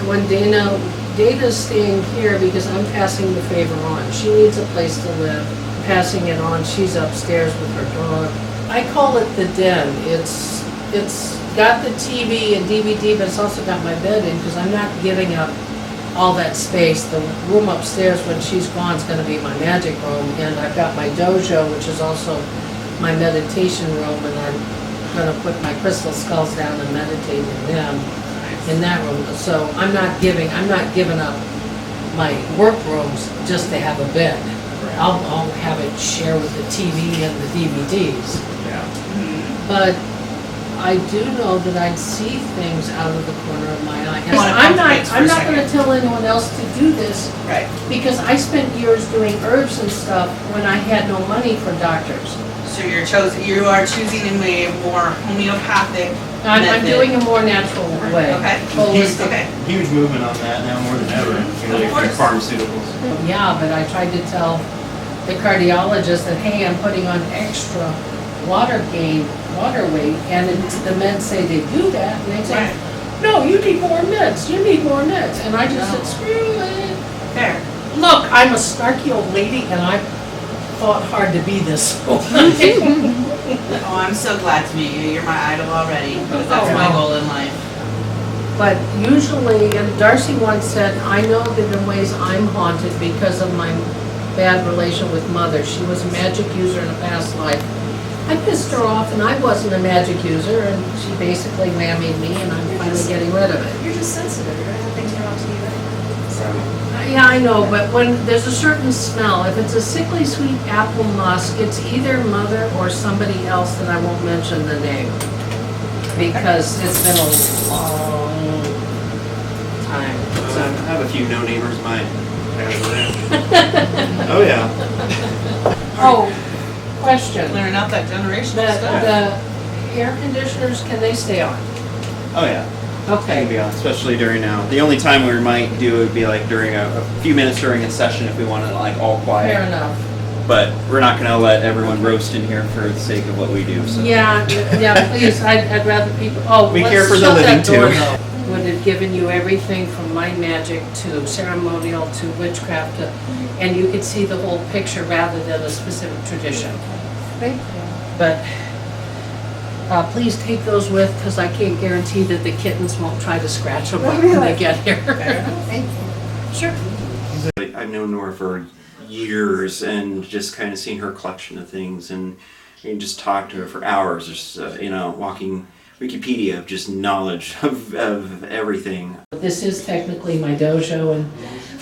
[SPEAKER 2] when Dana's staying here because I'm passing the favor on. She needs a place to live. Passing it on, she's upstairs with her dog. I call it the den. It's got the TV and DVD, but it's also got my bed in because I'm not giving up all that space. The room upstairs when she's gone is going to be my magic room, and I've got my dojo, which is also my meditation room, and I'm going to put my crystal skulls down and meditate in them in that room. So I'm not giving up my work rooms just to have a bed. I'll have it share with the TV and the DVDs.
[SPEAKER 5] Yeah.
[SPEAKER 2] But I do know that I'd see things out of the corner of my eye. And I'm not going to tell anyone else to do this.
[SPEAKER 6] Right.
[SPEAKER 2] Because I spent years doing herbs and stuff when I had no money for doctors.
[SPEAKER 6] So you are choosing a more homeopathic
[SPEAKER 2] I'm
[SPEAKER 6] method.
[SPEAKER 2] doing a more natural way.
[SPEAKER 6] Okay.
[SPEAKER 2] Holistic.
[SPEAKER 5] Huge movement on that now more than ever. Like pharmaceuticals.
[SPEAKER 2] Yeah, but I tried to tell the cardiologist that, hey, I'm putting on extra water weight, and the meds say they do that, and they say, no, you need more meds, and I just said, screw it.
[SPEAKER 6] Fair.
[SPEAKER 2] Look, I'm a snarky old lady, and I fought hard to be this.
[SPEAKER 6] Oh, I'm so glad to meet you. You're my idol already, because that's my goal in life.
[SPEAKER 2] But usually, and Darcy once said, I know that in ways I'm haunted because of my bad relation with Mother. She was a magic user in a past life. I pissed her off, and I wasn't a magic user, and she basically whammied me, and I'm finally getting rid of it.
[SPEAKER 3] You're just sensitive. You're gonna have things come out to you anyway.
[SPEAKER 2] Yeah, I know, but when there's a certain smell, if it's a sickly sweet apple musk, it's either Mother or somebody else that I won't mention the name. Because it's been a long time.
[SPEAKER 5] I have a few no neighbors mine. Oh yeah.
[SPEAKER 2] Oh, question.
[SPEAKER 6] Clearing out that generational stuff.
[SPEAKER 2] The air conditioners, can they stay on?
[SPEAKER 5] Oh yeah.
[SPEAKER 2] Okay.
[SPEAKER 5] Can be on, especially during now. The only time we might do it would be like during a few minutes during a session if we wanted like all quiet.
[SPEAKER 2] Fair enough.
[SPEAKER 5] But we're not going to let everyone roast in here for the sake of what we do. So.
[SPEAKER 2] Yeah, please, I'd rather people,
[SPEAKER 5] we
[SPEAKER 2] let's
[SPEAKER 5] care for the
[SPEAKER 2] shut
[SPEAKER 5] living
[SPEAKER 2] that door,
[SPEAKER 5] too.
[SPEAKER 2] though. Would have given you everything from my magic to ceremonial to witchcraft, and you could see the whole picture rather than a specific tradition.
[SPEAKER 3] Thank you.
[SPEAKER 2] But please take those with, because I can't guarantee that the kittens won't try to scratch them when they get here.
[SPEAKER 3] Thank you.
[SPEAKER 2] Sure.
[SPEAKER 5] I've known Nora for years and just kind of seen her collection of things and just talk to her for hours, just walking Wikipedia of just knowledge of everything.
[SPEAKER 2] This is technically my dojo, and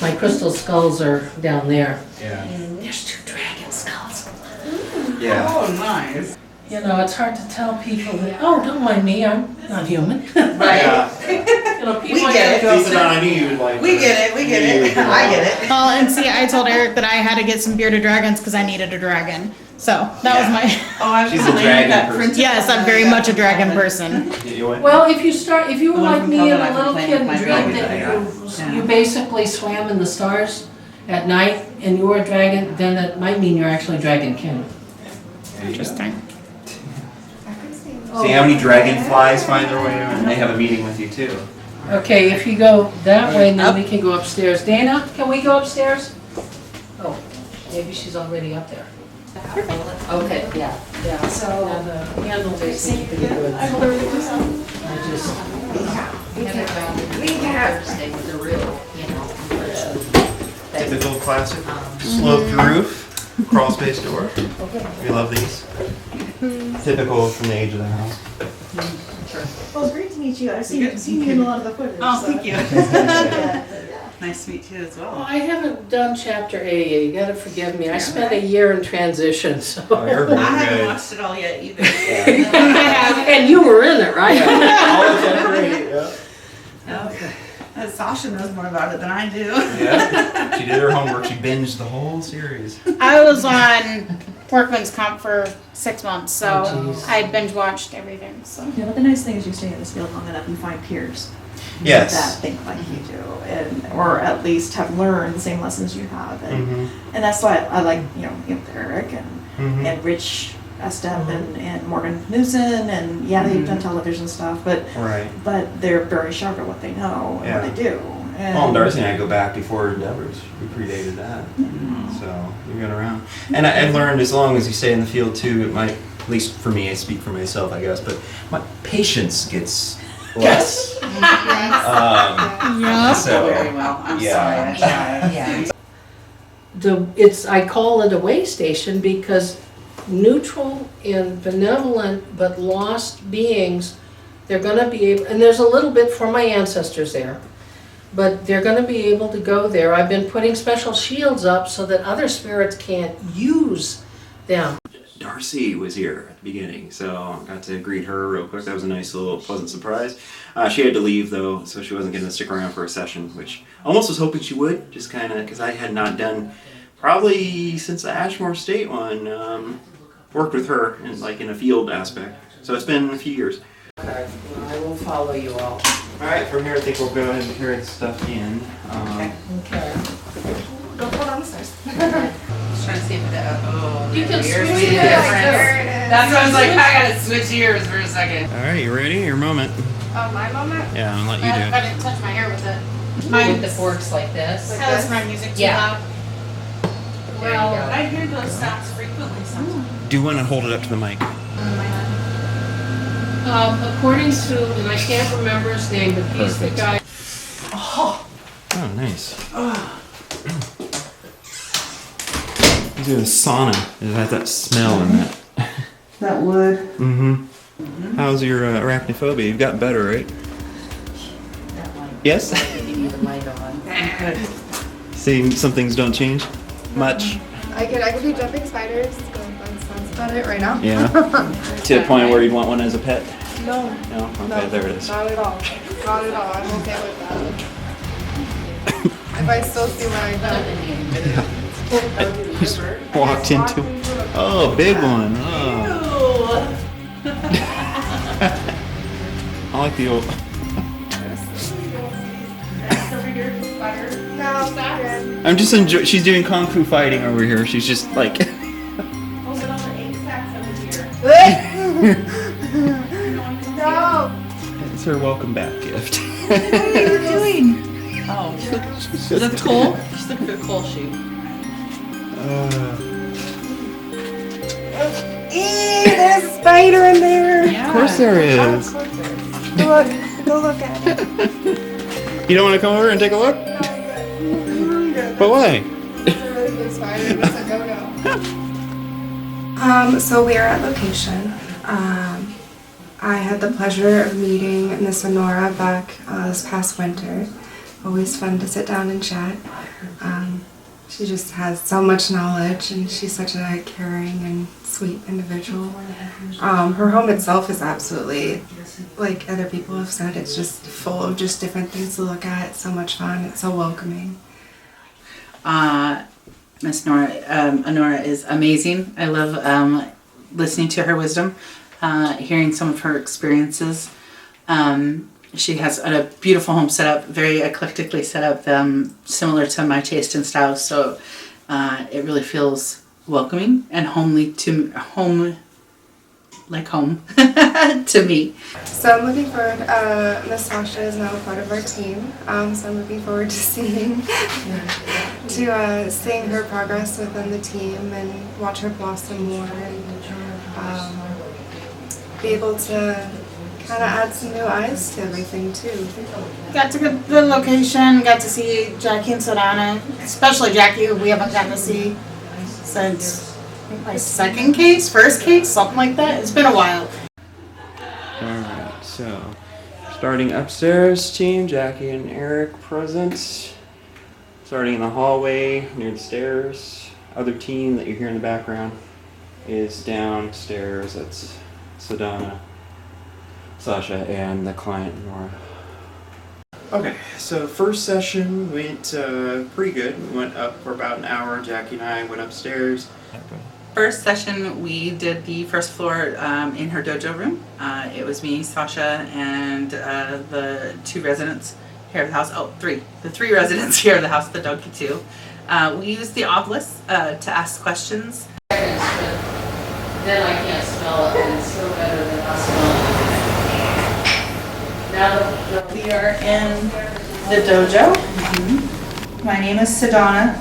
[SPEAKER 2] my crystal skulls are down there.
[SPEAKER 5] Yeah.
[SPEAKER 2] And there's 2 dragon skulls.
[SPEAKER 5] Yeah.
[SPEAKER 2] Oh, nice. You know, it's hard to tell people that, oh, don't mind me, I'm not human.
[SPEAKER 6] Right.
[SPEAKER 2] You know, people
[SPEAKER 6] We get it.
[SPEAKER 5] Lisa, I knew you would like
[SPEAKER 6] We get it. We get it. I get it.
[SPEAKER 14] Well, and see, I told Eric that I had to get some bearded dragons because I needed a dragon. So that was my.
[SPEAKER 6] Oh, I'm
[SPEAKER 5] She's a dragon person.
[SPEAKER 14] Yes, I'm very much a dragon person.
[SPEAKER 2] Well, if you were like me and a
[SPEAKER 6] I've been
[SPEAKER 2] little
[SPEAKER 6] playing
[SPEAKER 2] kid
[SPEAKER 6] with my
[SPEAKER 2] dreamed
[SPEAKER 6] dragon.
[SPEAKER 2] that you basically swam in the stars at night and you were a dragon, then that might mean you're actually Dragon King.
[SPEAKER 14] Interesting.
[SPEAKER 5] See how many dragonflies find their way in, and they have a meeting with you too.
[SPEAKER 2] Okay, if you go that way, then we can go upstairs. Dana, can we go upstairs? Oh, maybe she's already up there. Okay, yeah. So the handle is pretty good. I just.
[SPEAKER 4] Thursday was a real, in-person.
[SPEAKER 5] Typical classic sloped roof, crawl space door. We love these. Typical from the age of the house.
[SPEAKER 17] Well, it's great to meet you. I've seen you in a lot of the footage.
[SPEAKER 6] Oh,
[SPEAKER 17] so.
[SPEAKER 6] thank you. Nice to meet you as
[SPEAKER 2] Well,
[SPEAKER 6] well.
[SPEAKER 2] I haven't done chapter 8 yet. You gotta forgive me. I spent a year in transition, so.
[SPEAKER 5] Oh, you're very
[SPEAKER 6] I haven't
[SPEAKER 5] good.
[SPEAKER 6] watched it all yet either.
[SPEAKER 2] And you were in it, right?
[SPEAKER 5] All of chapter 8, yeah.
[SPEAKER 6] Okay. Sasha knows more about it than I do.
[SPEAKER 5] Yeah. She did her homework. She binged the whole series.
[SPEAKER 14] I was on workman's comp for 6 months, so
[SPEAKER 2] Oh,
[SPEAKER 14] I had binge watched everything. So.
[SPEAKER 17] Yeah, but the nice thing is you stay in this field long enough and find peers
[SPEAKER 5] Yes.
[SPEAKER 17] that think like you do, and or at least have learned the same lessons you have, and that's why I like Eric and Rich Estep and Morgan Newson, and they've done television stuff, but
[SPEAKER 5] Right.
[SPEAKER 17] they're very sharp at what they know and what they do. And
[SPEAKER 5] Well, and Darcy and I go back before Endeavors. We predated that. So you've been around. And I've learned as long as you stay in the field too, it might, at least for me, I speak for myself, I guess, but my patience gets less.
[SPEAKER 14] Yeah.
[SPEAKER 5] So,
[SPEAKER 6] Very well. I'm sorry. I tried.
[SPEAKER 2] I call it a way station because neutral and benevolent but lost beings, they're gonna be able, and there's a little bit for my ancestors there, but they're gonna be able to go there. I've been putting special shields up so that other spirits can't use them.
[SPEAKER 5] Darcy was here at the beginning, so I got to greet her real quick. That was a nice little pleasant surprise. She had to leave though, so she wasn't going to stick around for a session, which I almost was hoping she would, just kind of, because I had not done, probably since the Ashmore State one, worked with her in a field aspect. So it's been a few years.
[SPEAKER 2] I will follow you all.
[SPEAKER 5] Alright, from here I think we'll go ahead and carry the stuff in.
[SPEAKER 2] Okay.
[SPEAKER 17] Don't fall down the stairs.
[SPEAKER 4] Just trying to see if that. Oh,
[SPEAKER 2] You can
[SPEAKER 4] ears
[SPEAKER 2] switch
[SPEAKER 4] made a
[SPEAKER 2] ears.
[SPEAKER 4] difference.
[SPEAKER 17] There it is.
[SPEAKER 4] That's why I was like, I gotta switch ears for a second.
[SPEAKER 5] Alright, you ready? Your moment.
[SPEAKER 14] Oh, my moment?
[SPEAKER 5] Yeah, I'll let you
[SPEAKER 14] I
[SPEAKER 5] do it.
[SPEAKER 14] didn't touch my hair with it.
[SPEAKER 4] With the forks like this.
[SPEAKER 14] I listen to my music too
[SPEAKER 4] Yeah.
[SPEAKER 14] loud.
[SPEAKER 4] There you go.
[SPEAKER 6] I hear those sounds frequently sometimes.
[SPEAKER 5] Do you want to hold it up to the mic?
[SPEAKER 2] According to, and I can't remember his name, but he's the guy.
[SPEAKER 5] Oh, nice. You do a sauna. It has that smell in that.
[SPEAKER 6] That wood.
[SPEAKER 5] How's your arachnophobia? You've gotten better, right? Yes?
[SPEAKER 4] Leave the light on.
[SPEAKER 5] Seeing some things don't change much?
[SPEAKER 9] I could do jumping spiders. That's about it right now.
[SPEAKER 5] Yeah. To the point where you'd want one as a pet?
[SPEAKER 9] No.
[SPEAKER 5] No? Okay, there it is.
[SPEAKER 9] Not at all. Not at all. I'm okay with that. If I still see what I done.
[SPEAKER 5] Just walked into. Oh, big one. Oh. I like the old.
[SPEAKER 9] No, good.
[SPEAKER 5] I'm just enjoying. She's doing kung fu fighting over here. She's just like.
[SPEAKER 9] No.
[SPEAKER 5] It's her welcome back gift.
[SPEAKER 17] What are you doing?
[SPEAKER 4] Oh,
[SPEAKER 5] She's
[SPEAKER 4] is
[SPEAKER 5] just
[SPEAKER 4] that coal? She's looking for a coal chute.
[SPEAKER 9] There's a spider in there.
[SPEAKER 5] Of course there is.
[SPEAKER 9] Go look at it.
[SPEAKER 5] You don't want to come over and take a look? But why?
[SPEAKER 9] It's a really big spider. It's a no-no. So we are at location. I had the pleasure of meeting Miss Honora back this past winter. Always fun to sit down and chat. She just has so much knowledge, and she's such a caring and sweet individual. Her home itself is absolutely, like other people have said, it's just full of just different things to look at. It's so much fun. It's so welcoming.
[SPEAKER 6] Miss Honora is amazing. I love listening to her wisdom, hearing some of her experiences. She has a beautiful home set up, very eclectically set up, similar to my taste and style. So it really feels welcoming and homely to home to me.
[SPEAKER 9] So I'm looking forward. Miss Sasha is now a part of our team, so I'm looking forward to seeing her progress within the team and watch her blossom more and be able to kind of add some new eyes to everything too.
[SPEAKER 14] Got to the location, got to see Jackie and Sedona, especially Jackie, who we haven't gotten to see since I think my first case, something like that. It's been a while.
[SPEAKER 5] Alright, so starting upstairs, team, Jackie and Eric present. Starting in the hallway near the stairs. Other team that you hear in the background is downstairs. That's Sedona, Sasha, and the client, Nora. Okay, so first session went pretty good. We went up for about an hour. Jackie and I went upstairs.
[SPEAKER 6] First session, we did the first floor in her dojo room. It was me, Sasha, and the two residents here of the house. Oh, three. The three residents here of the house, the donkey too. We used the obelisk to ask questions.
[SPEAKER 2] Then I can't smell it, and it's still better than not smelling it. Now
[SPEAKER 6] We are in the dojo. My name is Sedona.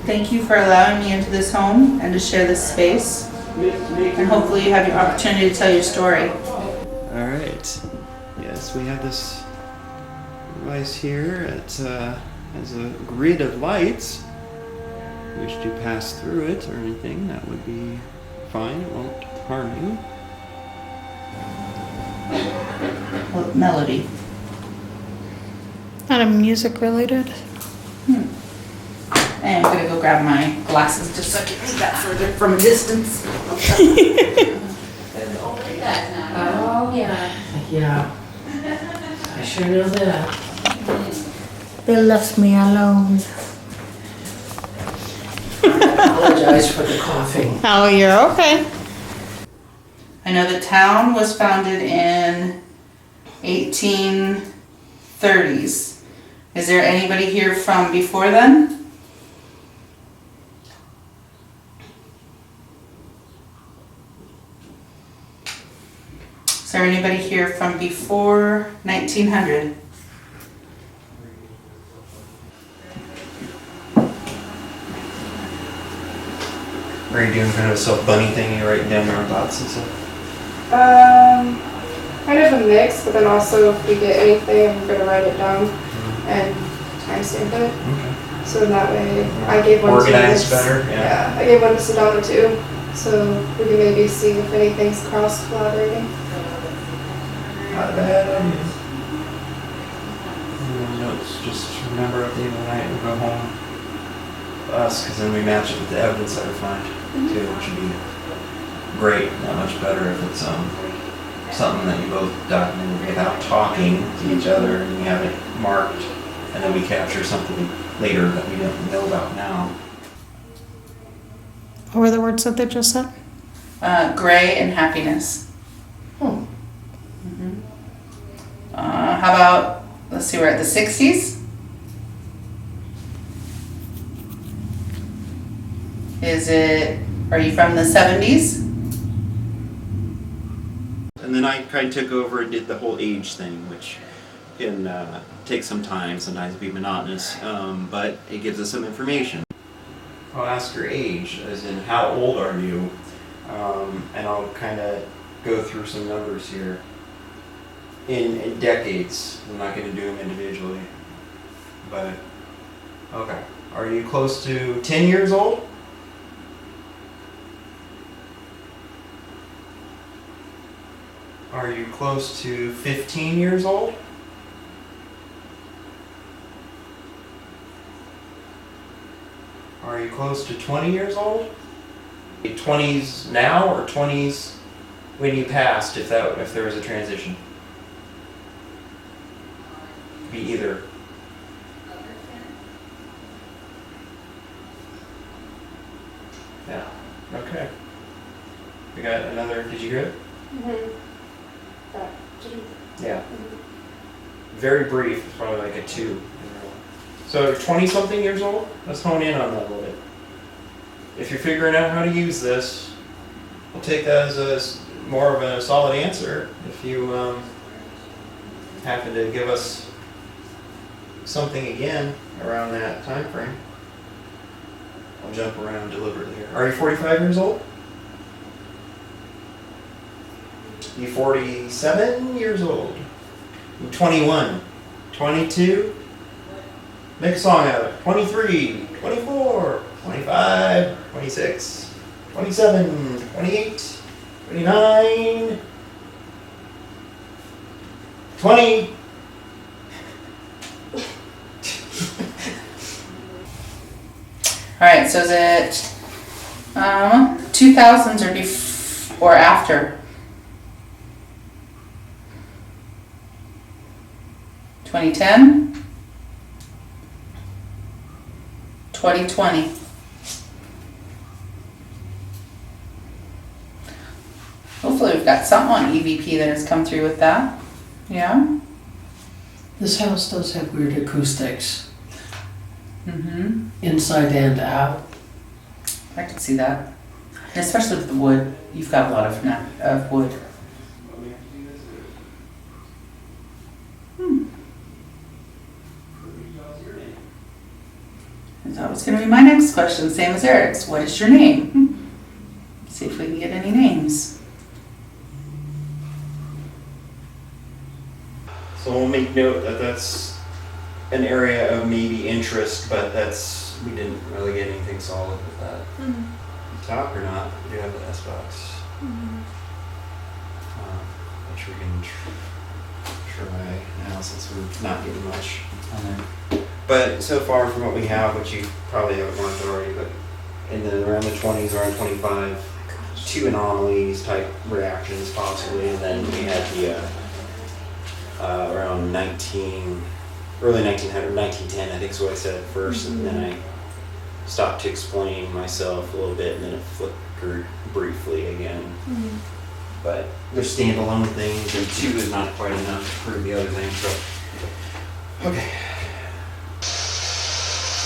[SPEAKER 6] Thank you for allowing me into this home and to share this space. And hopefully you have the opportunity to tell your story.
[SPEAKER 5] Alright. Yes, we have this device here. It has a grid of lights. If you wish to pass through it or anything, that would be fine. It won't harm you.
[SPEAKER 6] What melody?
[SPEAKER 3] Not a music related.
[SPEAKER 6] And I'm gonna go grab my glasses just so I can read that further from a distance.
[SPEAKER 2] Oh, yeah. Yeah. I sure know that.
[SPEAKER 3] They left me alone.
[SPEAKER 2] Apologize for the coughing.
[SPEAKER 3] Oh, you're okay.
[SPEAKER 6] I know the town was founded in 1830s. Is there anybody here from before then? Is there anybody here from before 1900?
[SPEAKER 5] Are you doing kind of a self-bunny thing? You're writing down your thoughts and stuff?
[SPEAKER 9] Kind of a mix, but then also if we get anything, I'm going to write it down and timestamp it.
[SPEAKER 5] Okay.
[SPEAKER 9] So that way, I gave one
[SPEAKER 5] Organized
[SPEAKER 9] to
[SPEAKER 5] better, yeah.
[SPEAKER 9] I gave one to Sedona too, so we can maybe see if anything's cross-collaborating.
[SPEAKER 5] Not a bad idea. Notes, just remember at the end of the night we'll go home to us, because then we match it with the evidence that we find too, which would be great. Not much better if it's something that you both documented without talking to each other and you have it marked, and then we capture something later that we don't know about now.
[SPEAKER 3] What were the words that they just said?
[SPEAKER 6] Gray and happiness. How about, let's see, we're at the 60s? Are you from the 70s?
[SPEAKER 5] And then I kind of took over and did the whole age thing, which can take some time, sometimes be monotonous, but it gives us some information. I'll ask your age, as in how old are you, and I'll kind of go through some numbers here. In decades, I'm not going to do them individually, but okay. Are you close to 10 years old? All Are you close to 15 years old? Are you close to 20 years old? 20s now or 20s when you passed, if there was a transition? Be either. Yeah. Okay. We got another. Did you hear it? Yeah. Very brief. It's probably like a 2. So 20-something years old. Let's hone in on that a little bit. If you're figuring out how to use this, we'll take that as more of a solid answer. If you happen to give us something again around that time frame, I'll jump around deliberately here. Are you 45 years old? You 47 years old? You 21? 22? Make a song out of it. 23, 24, 25, 26, 27, 28, 29, 20.
[SPEAKER 4] All right, so is it 2000s or after? 2010? 2020? Hopefully we've got something on EVP that has come through with that. Yeah?
[SPEAKER 2] This house does have weird acoustics,
[SPEAKER 4] Mm-hmm.
[SPEAKER 2] inside and out.
[SPEAKER 4] I can see that. And especially with the wood. You've got a lot of wood. That was going to be my next question, same as Eric's. What is your name? See if we can get any names.
[SPEAKER 5] So we'll make note that that's an area of maybe interest, but we didn't really get anything solid with that.
[SPEAKER 6] Mm-hmm.
[SPEAKER 5] Top or not? We do have the S box. Which we can try now since we're not getting much on there. But so far from what we have, which you probably haven't marked already, but around the 20s, around 25, 2 anomalies type reactions possibly, and then we had the around early 1900, 1910, I think is what I said first, and then I stopped to explain myself a little bit, and then it flickered briefly again. But they're standalone things, and 2 is not quite enough to prove the other thing. So, okay.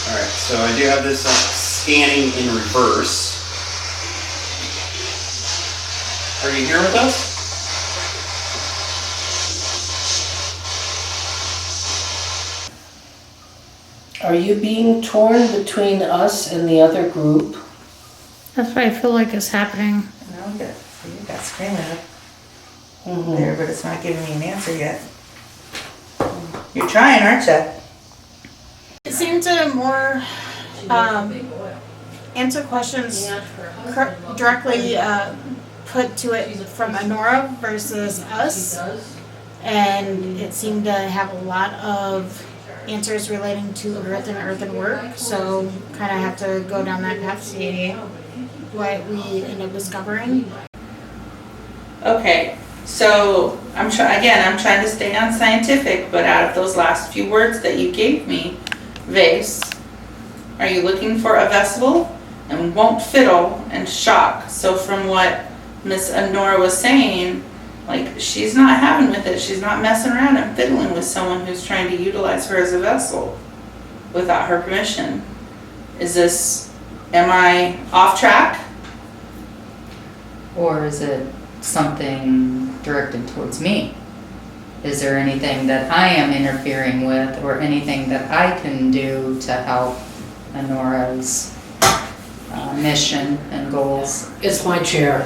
[SPEAKER 5] All right, so I do have this scanning in reverse. Are you here with us?
[SPEAKER 2] Are you being torn between us and the other group?
[SPEAKER 14] That's what I feel like is happening.
[SPEAKER 17] No, you got screaming there, but it's not giving me an answer yet. You're trying, aren't you?
[SPEAKER 14] It seemed to more answer questions directly put to it from Honora versus us, and it seemed to have a lot of answers relating to earth and earthen work, so kind of have to go down that path to see what we end up discovering.
[SPEAKER 4] Okay, so I'm trying to stay unscientific, but out of those last few words that you gave me, vase, are you looking for a vessel and won't fiddle and shock? So from what Miss Honora was saying, like, she's not having with it. She's not messing around and fiddling with someone who's trying to utilize her as a vessel without her permission. Am I off track?
[SPEAKER 19] Or is it something directed towards me? Is there anything that I am interfering with or anything that I can do to help Honora's mission and goals?
[SPEAKER 2] It's my chair.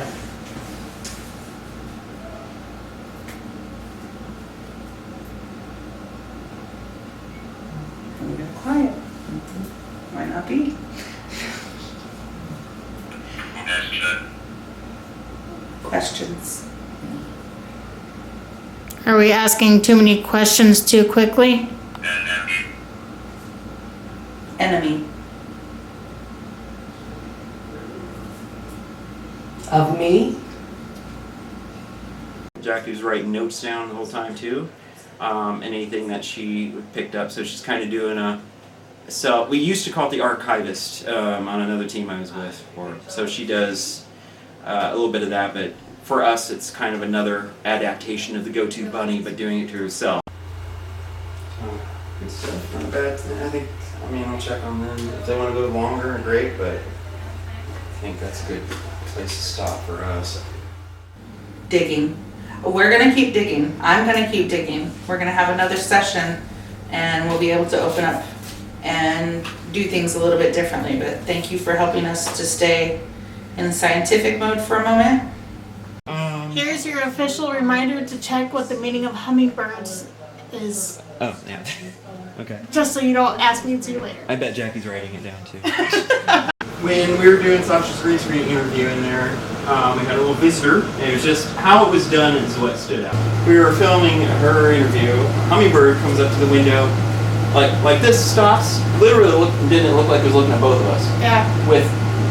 [SPEAKER 4] I'm getting quiet. Might not be. Questions?
[SPEAKER 14] Are we asking too many questions too quickly?
[SPEAKER 6] Enemy.
[SPEAKER 2] Of me?
[SPEAKER 5] Jackie was writing notes down the whole time too, anything that she picked up. So she's kind of doing so we used to call it the archivist on another team I was with. So she does a little bit of that, but for us it's kind of another adaptation of the go-to bunny, but doing it to herself. So good stuff. Not bad. I mean, I'll check on them if they want to go longer. Great, but I think that's a good place to stop for us.
[SPEAKER 6] Digging. We're gonna keep digging. I'm gonna keep digging. We're gonna have another session and we'll be able to open up and do things a little bit differently. But thank you for helping us to stay in scientific mode for a moment.
[SPEAKER 14] Here's your official reminder to check what the meaning of hummingbirds is,
[SPEAKER 5] Oh, yeah. Okay.
[SPEAKER 14] just so you don't ask me to later.
[SPEAKER 5] I bet Jackie's writing it down too. When we were doing Sasha's green screen interview in there, we had a little visitor, and it was just how it was done is what stood out. We were filming her interview. A hummingbird comes up to the window, like this, stops. Literally didn't look like it was looking at both of us.
[SPEAKER 14] Yeah.
[SPEAKER 5] With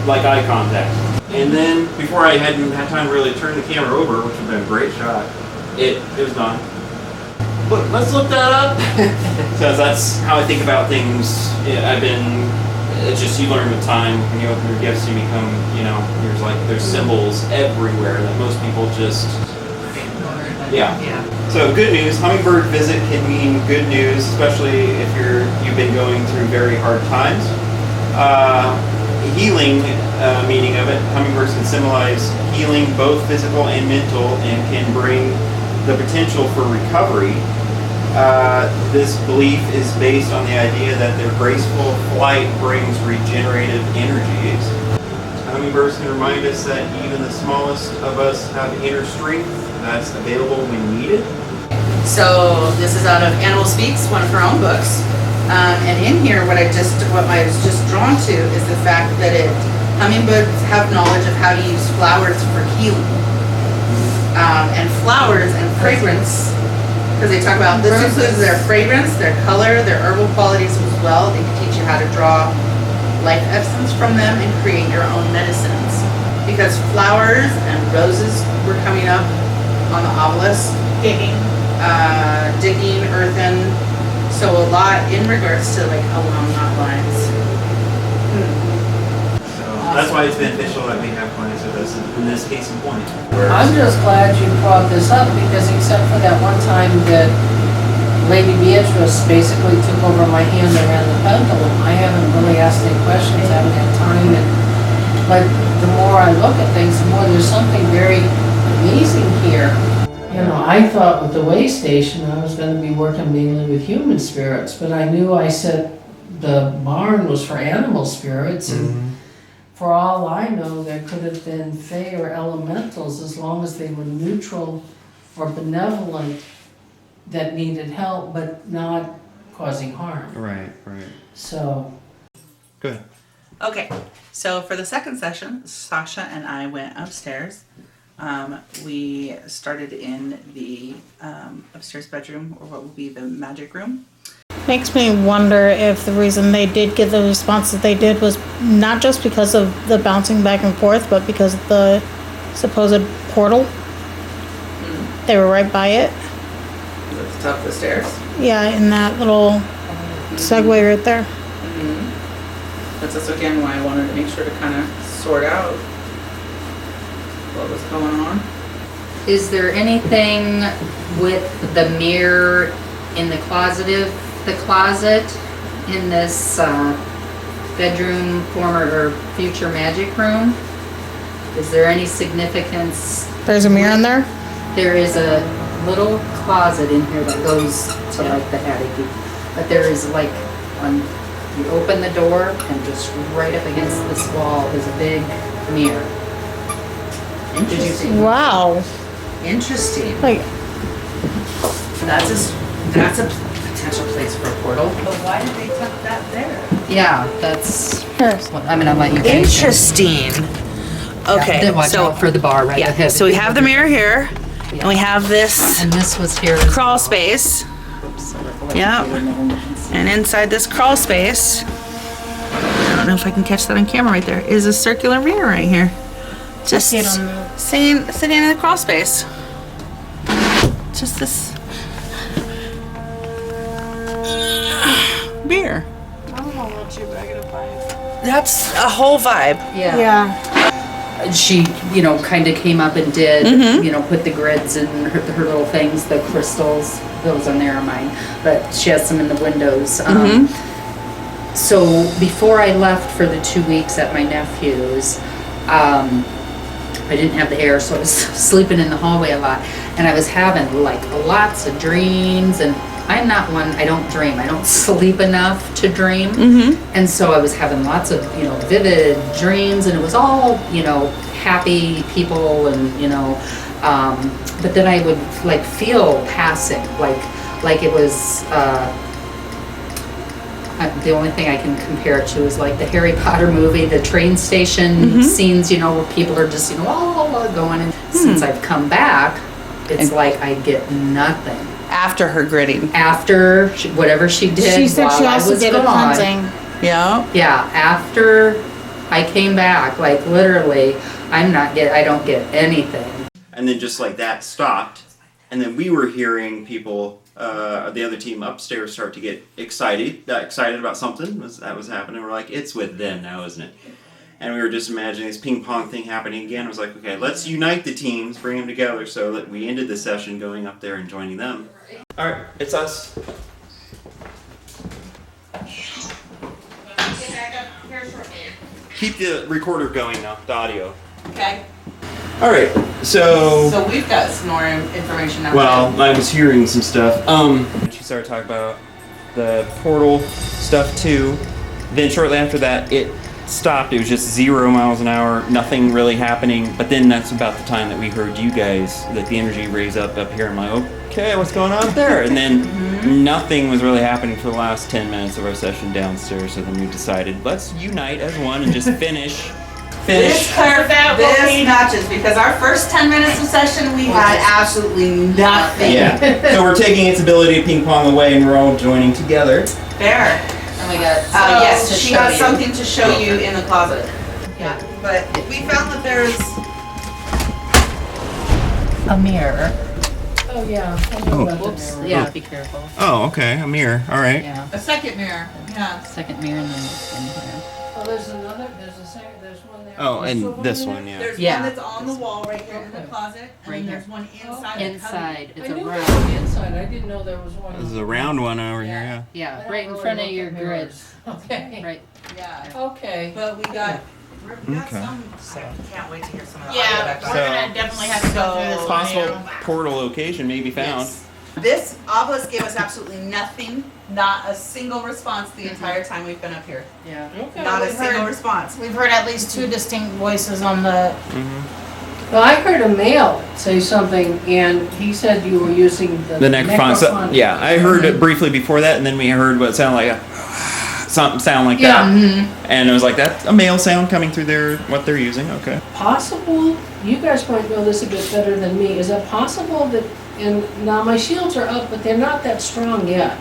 [SPEAKER 5] like eye contact. And then before I had time to really turn the camera over, which would have been a great shot, it was gone. Look, let's look that up. Because that's how I think about things. It's just you learn with time. When you open your gifts, you become, there's symbols everywhere that most people just, yeah. So good news, hummingbird visit can mean good news, especially if you've been going through very hard times. Healing meaning of it, hummingbirds can symbolize healing, both physical and mental, and can bring the potential for recovery. This belief is based on the idea that their graceful flight brings regenerative energies. Hummingbirds can remind us that even the smallest of us have inner strength that's available when needed.
[SPEAKER 6] So this is out of Animal Speaks, one of her own books. And in here, what I was just drawn to is the fact that hummingbirds have knowledge of how to use flowers for healing. And flowers and fragrance, because they talk about this includes their fragrance, their color, their herbal qualities as well. They can teach you how to draw life essence from them and create your own medicines. Because flowers and roses were coming up on the obelisk, digging, earthen. So a lot in regards to along that lines.
[SPEAKER 5] So that's why it's beneficial that we have clients with us in this case in point.
[SPEAKER 2] I'm just glad you brought this up because except for that one time that Lady Beatrice basically took over my hand and ran the pendulum, I haven't really asked any questions, I haven't had time. But the more I look at things, the more there's something very amazing here. I thought with the way station I was going to be working mainly with human spirits, but I knew I said the barn was for animal spirits, and for all I know, there could have been fae or elementals as long as they were neutral or benevolent that needed help, but not causing harm.
[SPEAKER 5] Right.
[SPEAKER 2] So.
[SPEAKER 5] Good.
[SPEAKER 6] Okay, so for the second session, Sasha and I went upstairs. We started in the upstairs bedroom, or what will be the magic room.
[SPEAKER 14] Makes me wonder if the reason they did get the response that they did was not just because of the bouncing back and forth, but because of the supposed portal. They were right by it.
[SPEAKER 6] At the top of the stairs.
[SPEAKER 14] Yeah, in that little segue right there.
[SPEAKER 6] That's also again why I wanted to make sure to kind of sort out what was going on.
[SPEAKER 19] Is there anything with the mirror in the closet in this bedroom, former or future magic room? Is there any significance?
[SPEAKER 14] There's a mirror in there?
[SPEAKER 19] There is a little closet in here that goes to the attic. But there is when you open the door and just right up against this wall is a big mirror. Interesting.
[SPEAKER 14] Wow.
[SPEAKER 19] Interesting.
[SPEAKER 6] That's a potential place for a portal. But why did they tuck that there?
[SPEAKER 19] Yeah, that's. I'm gonna let you.
[SPEAKER 6] Interesting. Okay,
[SPEAKER 19] Then watch out for the bar right ahead.
[SPEAKER 6] So we have the mirror here, And we have this.
[SPEAKER 4] And this was here.
[SPEAKER 6] Crawl space. Yep. And inside this crawl space, I don't know if I can catch that on camera right there, is a circular mirror right here. Just sitting in the crawl space. Just this beer.
[SPEAKER 14] I don't know what you bag it by.
[SPEAKER 6] That's a whole vibe.
[SPEAKER 14] Yeah.
[SPEAKER 4] She, you know, kind of came up and did,
[SPEAKER 6] Mhm.
[SPEAKER 4] you know, put the grids in her little things, the crystals. Those on there are mine, but she has some in the windows. So before I left for the 2 weeks at my nephew's, I didn't have the air, so I was sleeping in the hallway a lot, and I was having like lots of dreams. And I'm not one, I don't dream. I don't sleep enough to dream. And so I was having lots of, you know, vivid dreams, and it was all, you know, happy people, and, you know, but then I would like feel passing, like it was, the only thing I can compare it to is like the Harry Potter movie, the train station scenes, you know, where people are just, you know, all going. And since I've come back, it's like I get nothing.
[SPEAKER 6] After her gritting.
[SPEAKER 4] After whatever she did.
[SPEAKER 14] She said
[SPEAKER 4] while
[SPEAKER 14] she
[SPEAKER 4] I
[SPEAKER 14] also
[SPEAKER 4] was
[SPEAKER 14] did a
[SPEAKER 4] gone.
[SPEAKER 14] cleansing.
[SPEAKER 6] Yeah.
[SPEAKER 4] Yeah, after I came back, like literally, I don't get anything.
[SPEAKER 5] And then just like that stopped, and then we were hearing people, the other team upstairs, start to get excited about something that was happening. We're like, it's with them now, isn't it? And we were just imagining this ping pong thing happening again. I was like, okay, let's unite the teams, bring them together, so that we ended the session going up there and joining them. All right, it's us. Keep the recorder going now, the audio.
[SPEAKER 6] Okay.
[SPEAKER 5] All right, so
[SPEAKER 6] we've got some more information now.
[SPEAKER 5] well, I was hearing some stuff. She started talking about the portal stuff too. Then shortly after that, it stopped. It was just 0 miles an hour, nothing really happening. But then that's about the time that we heard you guys, that the energy raised up here. I'm like, okay, what's going on up there? And then nothing was really happening for the last 10 minutes of our session downstairs. So then we decided, let's unite as one and just finish.
[SPEAKER 6] This matches, because our first 10 minutes of session, we had absolutely nothing.
[SPEAKER 5] Yeah. So we're taking its ability to ping pong away, and we're all joining together.
[SPEAKER 6] Fair.
[SPEAKER 4] And we got
[SPEAKER 6] Yes, she got something to show you in the closet. Yeah, but we found that there's
[SPEAKER 4] a mirror.
[SPEAKER 2] Oh, yeah.
[SPEAKER 4] Whoops. Yeah, be careful.
[SPEAKER 5] Oh, okay, a mirror. All right.
[SPEAKER 4] Yeah.
[SPEAKER 6] a second mirror. Yeah.
[SPEAKER 4] Second mirror, and then this one here.
[SPEAKER 2] Oh, there's another, there's one there.
[SPEAKER 5] Oh, and this one, yeah.
[SPEAKER 6] There's
[SPEAKER 4] Yeah.
[SPEAKER 6] one that's on the wall right here in the closet, and
[SPEAKER 4] Right
[SPEAKER 6] then
[SPEAKER 4] here.
[SPEAKER 6] there's one inside.
[SPEAKER 4] Inside, it's
[SPEAKER 2] I
[SPEAKER 4] a
[SPEAKER 2] knew there
[SPEAKER 4] round.
[SPEAKER 2] was inside, I didn't know there was one.
[SPEAKER 5] This is a round one over here, yeah.
[SPEAKER 4] Yeah,
[SPEAKER 2] I
[SPEAKER 4] right in
[SPEAKER 2] don't
[SPEAKER 4] front of
[SPEAKER 2] really
[SPEAKER 4] your
[SPEAKER 2] look at
[SPEAKER 4] grid.
[SPEAKER 2] mirrors. Okay.
[SPEAKER 4] Right.
[SPEAKER 6] Yeah.
[SPEAKER 2] Okay.
[SPEAKER 6] But we got
[SPEAKER 5] Okay.
[SPEAKER 6] I can't wait to hear some of the
[SPEAKER 14] Yeah,
[SPEAKER 6] audio back
[SPEAKER 14] we're
[SPEAKER 6] there.
[SPEAKER 14] gonna definitely have to go through this
[SPEAKER 5] Possible
[SPEAKER 14] audio.
[SPEAKER 5] portal location may be found.
[SPEAKER 6] This obelisk gave us absolutely nothing, not a single response the entire time we've been up here.
[SPEAKER 4] Yeah.
[SPEAKER 2] Okay.
[SPEAKER 6] Not a
[SPEAKER 14] we've
[SPEAKER 6] single
[SPEAKER 14] heard-
[SPEAKER 6] response.
[SPEAKER 14] We've heard at least 2 distinct voices on the.
[SPEAKER 2] Well, I heard a male say something, and he said you were using the.
[SPEAKER 5] The necrophone. So, yeah, I heard it briefly before that, and then we heard what sounded like something sound like
[SPEAKER 2] Yeah.
[SPEAKER 5] that. And it was like, that's a male sound coming through what they're using. Okay.
[SPEAKER 2] Possible, you guys might know this a bit better than me, is it possible that, and now my shields are up, but they're not that strong yet.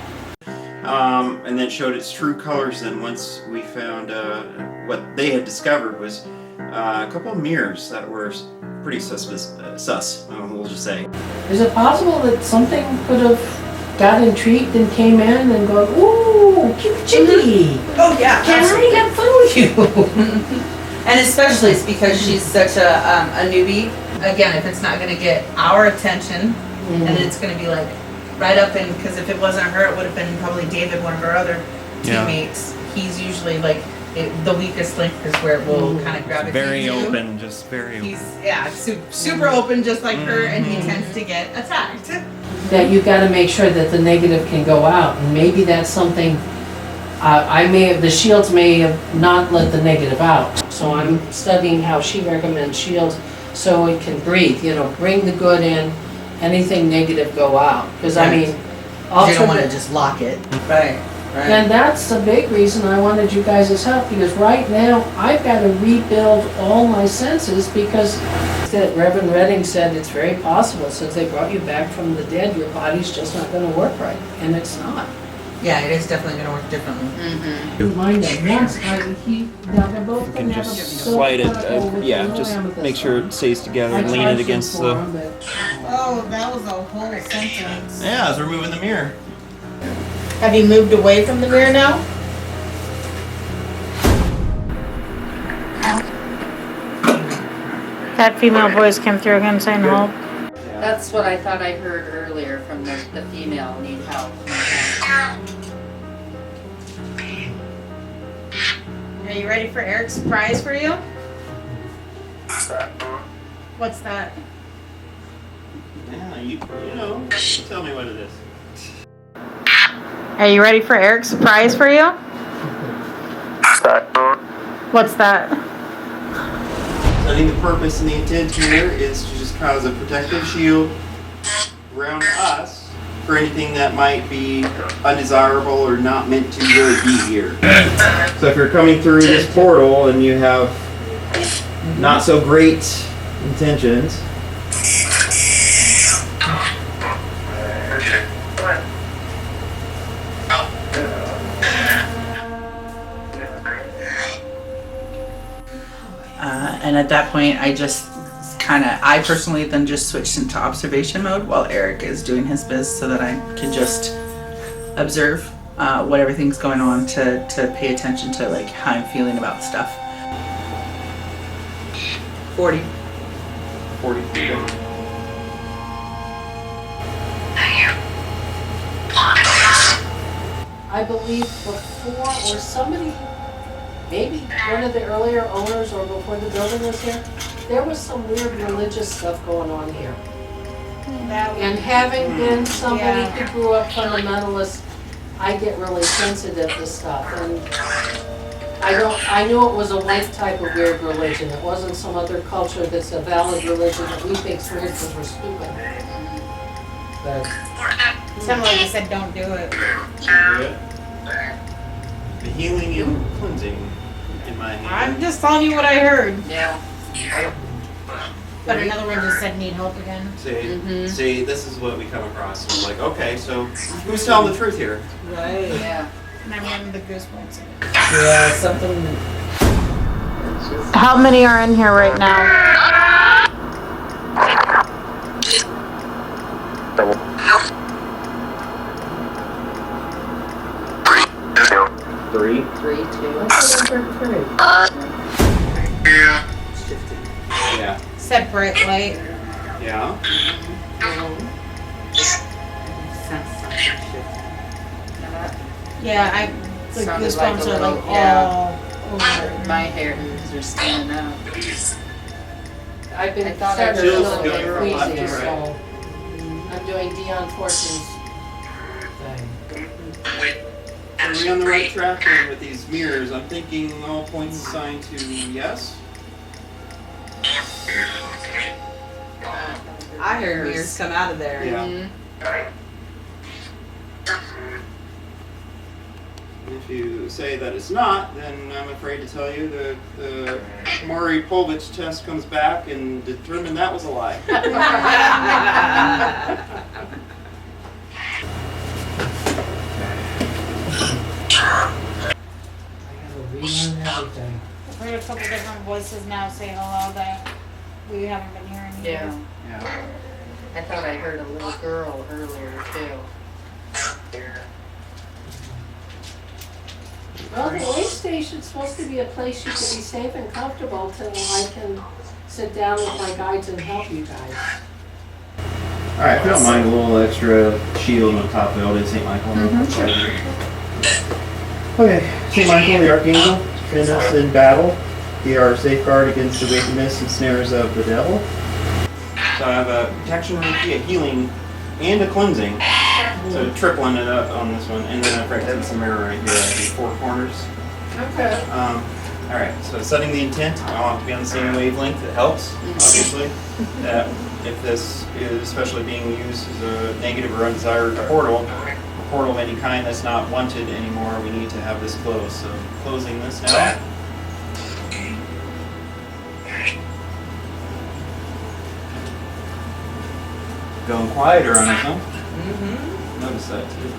[SPEAKER 5] And then showed its true colors. Then once we found what they had discovered was a couple of mirrors that were pretty sus. We'll just say.
[SPEAKER 2] Is it possible that something could have got intrigued and came in and go, ooh, cute chitty,
[SPEAKER 6] Oh yeah,
[SPEAKER 2] can
[SPEAKER 6] absolutely.
[SPEAKER 2] I have fun with you?
[SPEAKER 6] And especially it's because she's such a newbie. Again, if it's not going to get our attention, and it's going to be like right up in, because if it wasn't her, it would have been probably David, one of our other
[SPEAKER 5] Yeah.
[SPEAKER 6] teammates. He's usually like the weakest link is where it will kind of gravitate
[SPEAKER 5] Very
[SPEAKER 6] to.
[SPEAKER 5] open, just very open.
[SPEAKER 6] He's super open, just like her, and he tends to get attacked.
[SPEAKER 2] That you gotta make sure that the negative can go out, and maybe that's something, the shields may have not let the negative out. So I'm studying how she recommends shields so it can breathe, bring the good in, anything negative go out. Because I mean,
[SPEAKER 6] You don't want to just lock it. Right.
[SPEAKER 2] And that's the big reason I wanted you guys' help, because right now, I've got to rebuild all my senses, because that Reverend Redding said it's very possible, since they brought you back from the dead, your body's just not gonna work right, and it's not.
[SPEAKER 4] Yeah, it is definitely gonna work differently.
[SPEAKER 2] Remind them, once, now they're both
[SPEAKER 5] You
[SPEAKER 2] gonna
[SPEAKER 5] can
[SPEAKER 2] have a
[SPEAKER 5] just
[SPEAKER 2] silk
[SPEAKER 5] slide it,
[SPEAKER 2] buckle with
[SPEAKER 5] yeah,
[SPEAKER 2] no
[SPEAKER 5] just
[SPEAKER 2] amethyst
[SPEAKER 5] make sure
[SPEAKER 2] on
[SPEAKER 5] it stays together
[SPEAKER 2] I
[SPEAKER 5] and lean it
[SPEAKER 2] charged
[SPEAKER 5] against
[SPEAKER 2] them for
[SPEAKER 5] the.
[SPEAKER 2] 'em, but
[SPEAKER 14] Oh, that was a whole sentence.
[SPEAKER 5] Yeah, as we're moving the mirror.
[SPEAKER 14] Have you moved away from the mirror now?
[SPEAKER 3] That female voice came through again saying help.
[SPEAKER 19] That's what I thought I heard earlier from the female need help.
[SPEAKER 14] Are you ready for Eric's surprise for you? What's that?
[SPEAKER 5] Yeah, you know, tell me what it is.
[SPEAKER 14] Are you ready for Eric's surprise for you? What's that?
[SPEAKER 5] So I think the purpose and the intent here is to just cause a protective shield around us for anything that might be undesirable or not meant to really be here. So if you're coming through this portal and you have not so great intentions,
[SPEAKER 6] And at that point, I personally then just switched into observation mode while Eric is doing his biz so that I can just observe what everything's going on to pay attention to like how I'm feeling about stuff. 40.
[SPEAKER 5] 40.
[SPEAKER 2] I believe before, or somebody, maybe one of the earlier owners or before the building was here, there was some weird religious stuff going on here. And having been somebody who grew up fundamentalist, I get really sensitive to stuff. And I knew it was a white type of weird religion. It wasn't some other culture that's a valid religion that we think's weird because we're stupid. But
[SPEAKER 14] Somebody just said don't do it.
[SPEAKER 5] The healing and cleansing in my hand.
[SPEAKER 14] I'm just telling you what I heard.
[SPEAKER 19] Yeah.
[SPEAKER 14] But another one just said need help again.
[SPEAKER 5] See, this is what we come across. And we're like, okay, so who's telling the truth here?
[SPEAKER 14] Right.
[SPEAKER 19] Yeah.
[SPEAKER 14] And I'm getting the goosebumps.
[SPEAKER 2] yeah, something.
[SPEAKER 14] How many are in here right now?
[SPEAKER 5] Three.
[SPEAKER 19] 3, 2.
[SPEAKER 5] Yeah.
[SPEAKER 14] Said bright light.
[SPEAKER 5] Yeah.
[SPEAKER 14] Yeah, the
[SPEAKER 19] Sounded
[SPEAKER 14] goosebumps
[SPEAKER 19] like a
[SPEAKER 14] are
[SPEAKER 19] little-
[SPEAKER 14] like
[SPEAKER 19] yeah.
[SPEAKER 14] all over.
[SPEAKER 19] My hair are standing up.
[SPEAKER 2] I've been
[SPEAKER 19] I thought I
[SPEAKER 2] started
[SPEAKER 19] heard
[SPEAKER 2] feeling
[SPEAKER 19] a
[SPEAKER 2] like
[SPEAKER 19] little
[SPEAKER 2] queasy,
[SPEAKER 5] bit.
[SPEAKER 2] so I'm doing Dion Fortune's thing.
[SPEAKER 5] Are we on the right track then with these mirrors? I'm thinking all points assigned to yes.
[SPEAKER 6] I heard mirrors come out of there.
[SPEAKER 5] Yeah. If you say that it's not, then I'm afraid to tell you that the Maury Povich test comes back and determined that was a lie.
[SPEAKER 2] Relearn everything.
[SPEAKER 14] I've heard a couple different voices now say hello that we haven't been hearing.
[SPEAKER 19] Yeah.
[SPEAKER 5] Yeah.
[SPEAKER 19] I thought I heard a little girl earlier too.
[SPEAKER 2] Well, the aid station's supposed to be a place you can be safe and comfortable till I can sit down with my guides and help you guys.
[SPEAKER 5] Alright, if you don't mind a little extra shield on top of it, St. Michael. Okay, St. Michael, the Archangel, defend us in battle. Be our safeguard against the wickedness and snares of the devil. So I have a protection, a healing, and a cleansing. So tripling it up on this one, and then I've got some mirror right here, I do 4 corners.
[SPEAKER 2] Okay.
[SPEAKER 5] Alright, so setting the intent, I want it to be on the same wavelength, it helps, obviously. If this is especially being used as a negative or undesired portal, portal of any kind that's not wanted anymore, we need to have this closed. So closing this now. Going quieter on its own. Mm-hmm. Notice that too.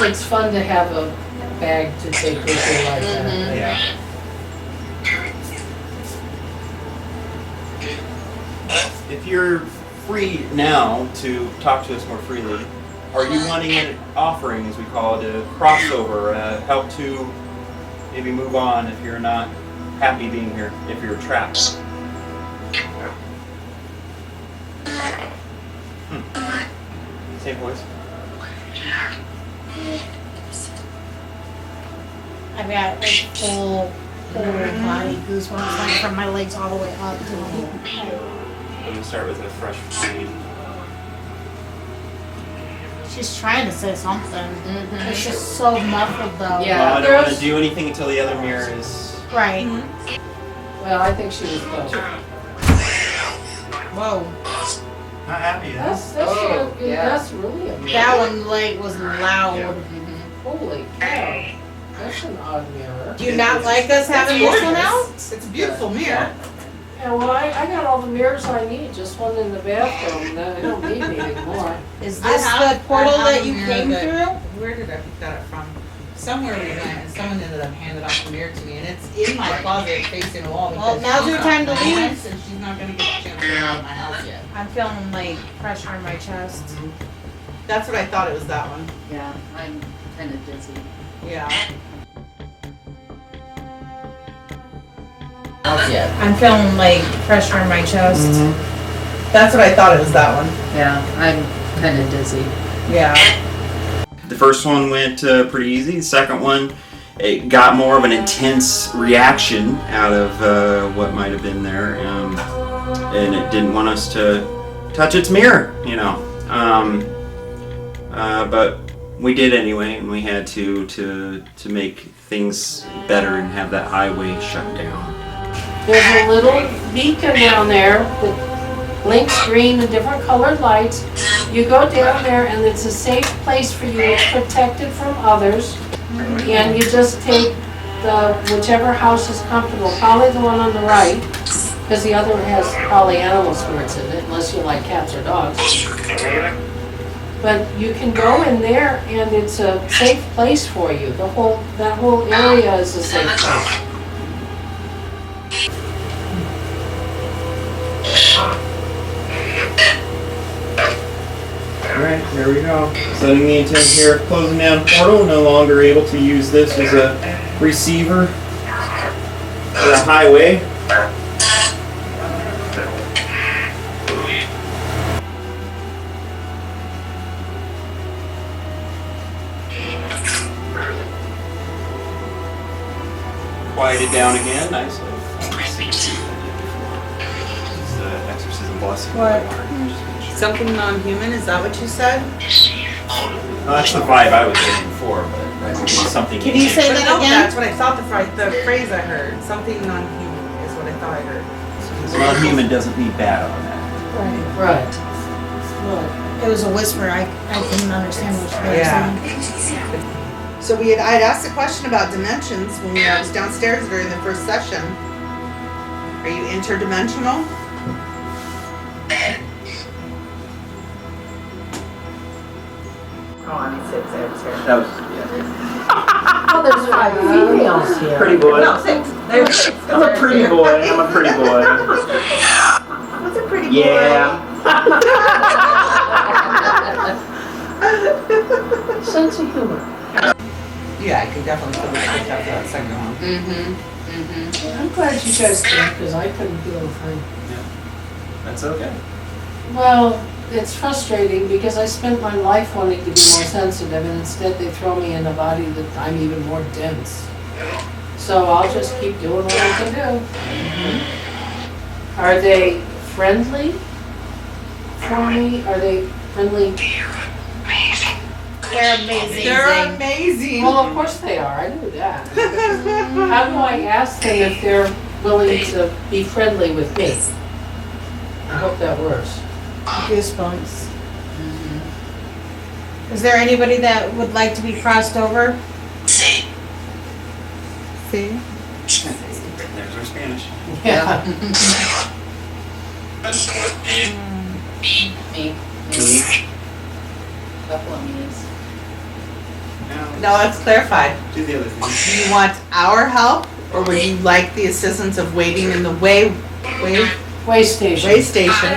[SPEAKER 2] It's fun to have a bag to take with you like that.
[SPEAKER 5] Yeah. If you're free now to talk to us more freely, are you wanting an offering, as we call it, a crossover, help to maybe move on if you're not happy being here, if you're trapped? Same voice.
[SPEAKER 14] I've got like full body goosebumps like from my legs all the way up to my head.
[SPEAKER 5] I'm gonna start with a fresh read.
[SPEAKER 14] She's trying to say something. It's just so muffled though.
[SPEAKER 5] Well, I don't want to do anything until the other mirror is...
[SPEAKER 14] Right.
[SPEAKER 2] Well, I think she was close.
[SPEAKER 14] Whoa.
[SPEAKER 5] Not happy, huh?
[SPEAKER 2] That's really a
[SPEAKER 14] That one like was loud.
[SPEAKER 2] Holy cow. That's an odd mirror.
[SPEAKER 6] Do you not like us having this one out? It's a beautiful mirror.
[SPEAKER 2] Yeah, well, I got all the mirrors I need, just one in the bathroom. I don't need any anymore.
[SPEAKER 14] Is this the portal that you came through?
[SPEAKER 6] Where did I pick that up from? Somewhere we went and someone ended up handing off the mirror to me and it's in my closet facing the wall.
[SPEAKER 14] Well, now's your time to leave.
[SPEAKER 6] And she's not gonna get a chance to get out of my house yet.
[SPEAKER 14] I'm feeling like pressure on my chest.
[SPEAKER 6] That's what I thought it was, that one.
[SPEAKER 19] Yeah, I'm kind of dizzy.
[SPEAKER 6] Yeah.
[SPEAKER 14] I'm feeling like pressure on my chest.
[SPEAKER 6] That's what I thought it was, that one.
[SPEAKER 19] Yeah, I'm kind of dizzy.
[SPEAKER 6] Yeah.
[SPEAKER 5] The first one went pretty easy. The second one, it got more of an intense reaction out of what might have been there, and it didn't want us to touch its mirror, you know. But we did anyway, and we had to make things better and have that highway shut down.
[SPEAKER 2] There's a little beacon down there that blinks green and different colored lights. You go down there and it's a safe place for you. It's protected from others. And you just take whichever house is comfortable, probably the one on the right, because the other has probably animal spirits in it, unless you like cats or dogs. But you can go in there and it's a safe place for you. That whole area is a safe place.
[SPEAKER 5] Alright, there we go. Setting the intent here, closing down portal, no longer able to use this as a receiver for the highway. Quieted down again, nicely. This is the exorcism blessing.
[SPEAKER 6] What? Something non-human, is that what you said?
[SPEAKER 5] Well, that's the vibe I was getting before, but that would be something.
[SPEAKER 14] Can you say
[SPEAKER 6] But
[SPEAKER 14] that
[SPEAKER 6] no,
[SPEAKER 14] again?
[SPEAKER 6] that's what I thought the phrase I heard. Something non-human is what I thought I heard.
[SPEAKER 5] Non-human doesn't mean bad on that.
[SPEAKER 2] Right.
[SPEAKER 14] It was a whisper. I couldn't understand what she was saying.
[SPEAKER 6] So I had asked a question about dimensions when I was downstairs during the first session. Are you interdimensional? Oh, I mean, six.
[SPEAKER 5] That was,
[SPEAKER 2] Oh, there's 5 females here.
[SPEAKER 5] Pretty boy.
[SPEAKER 6] No, six. There's
[SPEAKER 5] I'm a pretty boy. I'm a pretty boy.
[SPEAKER 6] What's a pretty boy?
[SPEAKER 5] Yeah.
[SPEAKER 2] Sense of humor.
[SPEAKER 6] Yeah, I could definitely feel that after that second one.
[SPEAKER 2] I'm glad you guys came because I couldn't do a thing.
[SPEAKER 5] That's okay.
[SPEAKER 2] Well, it's frustrating because I spent my life wanting to be more sensitive and instead they throw me in a body that I'm even more dense. So I'll just keep doing what I can do. Are they friendly for me? Are they friendly?
[SPEAKER 14] They're amazing.
[SPEAKER 6] They're amazing.
[SPEAKER 2] Well, of course they are. I knew that. How do I ask them if they're willing to be friendly with me. I hope that works.
[SPEAKER 14] Goosebumps. Is there anybody that would like to be crossed over?
[SPEAKER 9] See?
[SPEAKER 5] There's our Spanish.
[SPEAKER 2] Yeah.
[SPEAKER 4] Me. Couple of me's.
[SPEAKER 6] Now let's clarify.
[SPEAKER 5] Do the other thing.
[SPEAKER 6] Do you want our help, or would you like the assistance of waiting in the way
[SPEAKER 2] station?
[SPEAKER 6] Way station.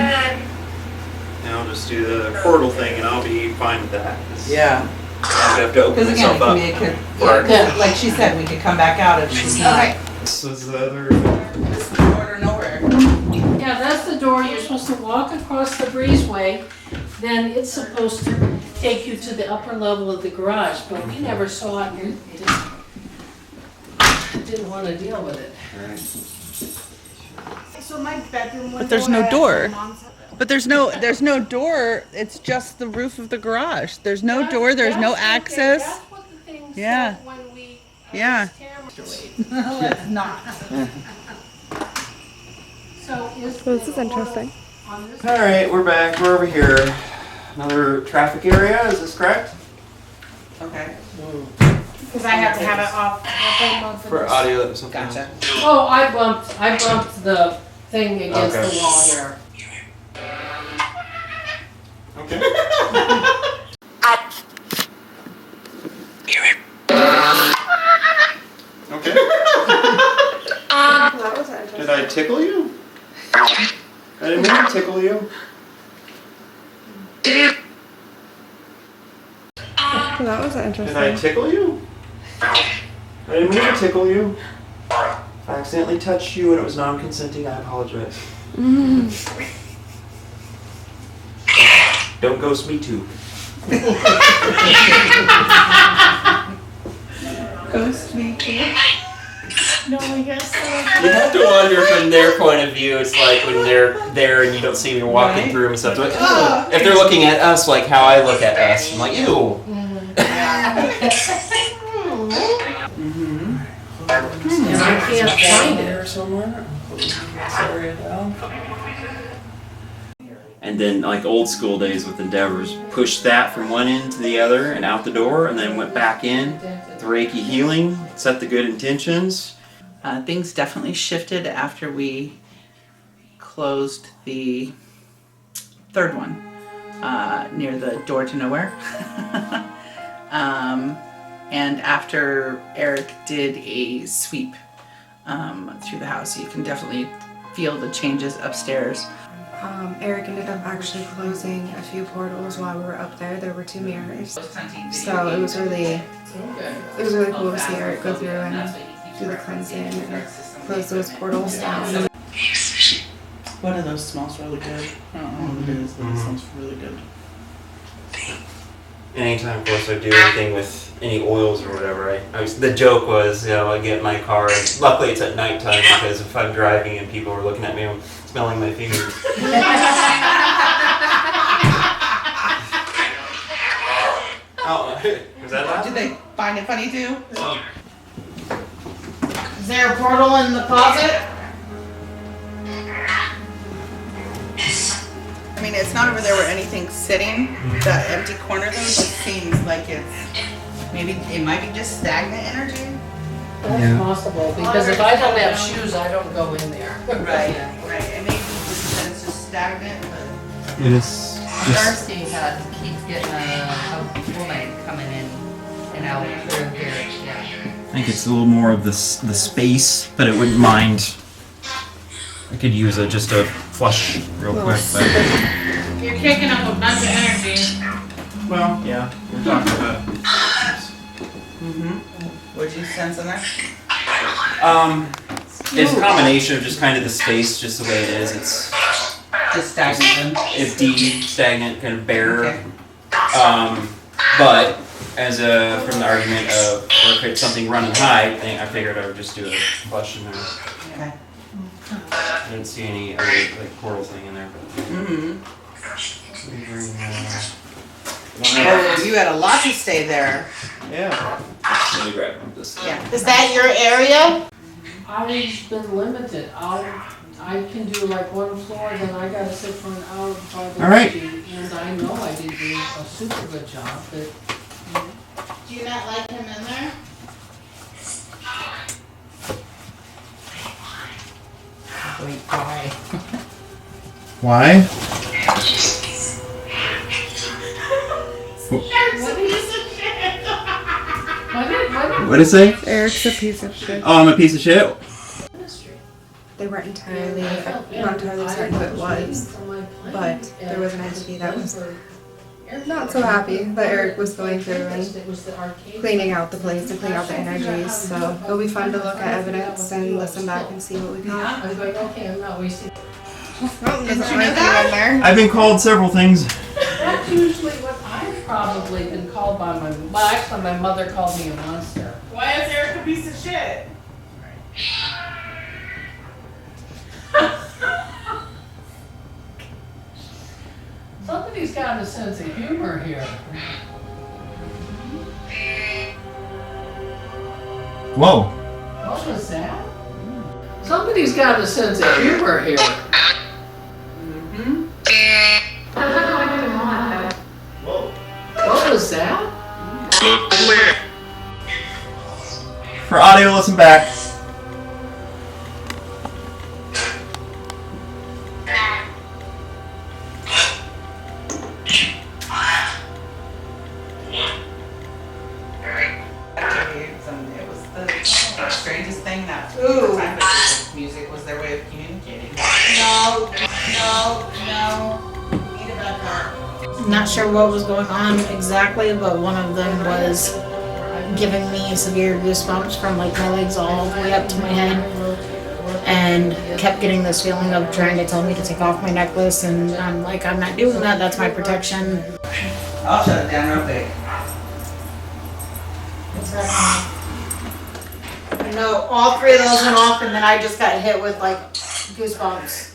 [SPEAKER 5] Now I'll just do the portal thing and I'll be fine with that.
[SPEAKER 6] Yeah.
[SPEAKER 5] I have to open
[SPEAKER 6] Because again,
[SPEAKER 5] myself
[SPEAKER 6] it
[SPEAKER 5] up.
[SPEAKER 6] could like she said, we could come back out if she's not.
[SPEAKER 14] Okay.
[SPEAKER 5] This is the other.
[SPEAKER 6] This is the door to nowhere.
[SPEAKER 2] Yeah, that's the door. You're supposed to walk across the breezeway. Then it's supposed to take you to the upper level of the garage, but we never saw it and didn't want to deal with it.
[SPEAKER 14] So my bedroom window.
[SPEAKER 6] But there's no door. But there's no door. It's just the roof of the garage. There's no door. There's no access.
[SPEAKER 2] That's what the thing
[SPEAKER 6] Yeah.
[SPEAKER 2] said when we
[SPEAKER 6] Yeah.
[SPEAKER 14] Let's not.
[SPEAKER 2] So is
[SPEAKER 9] Well, this is interesting.
[SPEAKER 5] All right, we're back. We're over here. Another traffic area. Is this correct?
[SPEAKER 6] Okay.
[SPEAKER 14] Because I have to have it off.
[SPEAKER 5] For audio or something.
[SPEAKER 6] Gotcha.
[SPEAKER 2] Oh, I bumped the thing against
[SPEAKER 5] Okay.
[SPEAKER 2] the wall here.
[SPEAKER 5] Okay. Okay.
[SPEAKER 9] That was interesting.
[SPEAKER 5] Did I tickle you? I didn't mean to tickle you.
[SPEAKER 9] Well, that was interesting.
[SPEAKER 5] Did I tickle you? I didn't mean to tickle you. If I accidentally touched you and it was non-consenting, I apologize. Don't ghost me too.
[SPEAKER 6] Ghost me too.
[SPEAKER 14] No, I guess so.
[SPEAKER 5] You have to wonder from their point of view. It's like when they're there and you don't see them, you're walking
[SPEAKER 6] Right.
[SPEAKER 5] through them and stuff. Like, oh. If they're looking at us like how I look at us, I'm like, ew.
[SPEAKER 2] And I can't find it.
[SPEAKER 5] somewhere. And then, like old school days with Endeavors, pushed that from one end to the other and out the door, and then went back in. The Reiki healing, set the good intentions.
[SPEAKER 6] Things definitely shifted after we closed the third one near the door to nowhere. And after Eric did a sweep through the house, you can definitely feel the changes upstairs.
[SPEAKER 9] Eric ended up actually closing a few portals while we were up there. There were 2 mirrors. So it was really cool to see Eric go through and do the cleansing and close those portals down.
[SPEAKER 6] One of those smells really good. I don't know what it is, but it smells really good.
[SPEAKER 5] Anytime, of course, I do anything with any oils or whatever, the joke was, I get in my car, and luckily it's at nighttime because if I'm driving and people are looking at me, I'm smelling my fingers. Oh, was that loud?
[SPEAKER 6] Did they find it funny too?
[SPEAKER 14] Is there a portal in the closet?
[SPEAKER 6] I mean, it's not over there where anything's sitting. The empty corner though just seems like it might be just stagnant energy.
[SPEAKER 2] That's possible, because if I don't have shoes, I don't go in there.
[SPEAKER 6] Right. It may be just that it's just stagnant, but
[SPEAKER 5] It is.
[SPEAKER 19] Darcy keeps getting a woman coming in and out through here. Yeah.
[SPEAKER 5] I think it's a little more of the space, but it wouldn't mind. I could use just a flush real quick. But...
[SPEAKER 14] You're kicking up a bunch of energy.
[SPEAKER 5] Well, yeah, we're talking about.
[SPEAKER 6] What'd you sense in there?
[SPEAKER 5] It's a combination of just kind of the space, just the way it is. It's
[SPEAKER 6] just stagnant.
[SPEAKER 5] Empty, stagnant, kind of bare.
[SPEAKER 6] Okay.
[SPEAKER 5] But as from the argument of if it's something running high, I figured I would just do a flush in there.
[SPEAKER 6] Okay.
[SPEAKER 5] I didn't see any other portal thing in there.
[SPEAKER 6] Oh, you had a lot to stay there.
[SPEAKER 5] Yeah. Let me grab this.
[SPEAKER 6] Yeah.
[SPEAKER 14] Is that your area?
[SPEAKER 2] I've been limited. I can do like one floor, then I gotta sit for an hour before I go
[SPEAKER 5] All right.
[SPEAKER 2] to ski. And I know I did do a super good job, but
[SPEAKER 14] Do you not like him in there?
[SPEAKER 19] Wait, why?
[SPEAKER 5] Why? What did it say?
[SPEAKER 9] Eric's a piece of shit.
[SPEAKER 5] Oh, I'm a piece of shit?
[SPEAKER 9] They weren't entirely, not entirely certain who it was, but there was an entity that was not so happy that Eric was going through and cleaning out the place and cleaning out the energies. So it'll be fun to look at evidence and listen back and see what we got.
[SPEAKER 2] I was like, okay, I'm not wasting.
[SPEAKER 9] Oh, doesn't want to be in there.
[SPEAKER 5] I've been called several things.
[SPEAKER 2] That's usually what I've probably been called by well, actually, my mother called me a monster.
[SPEAKER 6] Why is Eric a piece of shit?
[SPEAKER 2] Somebody's got a sense of humor here.
[SPEAKER 5] Whoa.
[SPEAKER 2] What was that? Somebody's got a sense of humor here. What was that?
[SPEAKER 5] For audio, listen back.
[SPEAKER 6] It was the strangest thing that music was their way of communicating.
[SPEAKER 14] No. I'm not sure what was going on exactly, but one of them was giving me severe goosebumps from like my legs all the way up to my head, and kept getting this feeling of trying to tell me to take off my necklace, and I'm like, I'm not doing that, that's my protection.
[SPEAKER 6] I'll shut it down real quick.
[SPEAKER 14] No, all three of those went off, and then I just got hit with like goosebumps.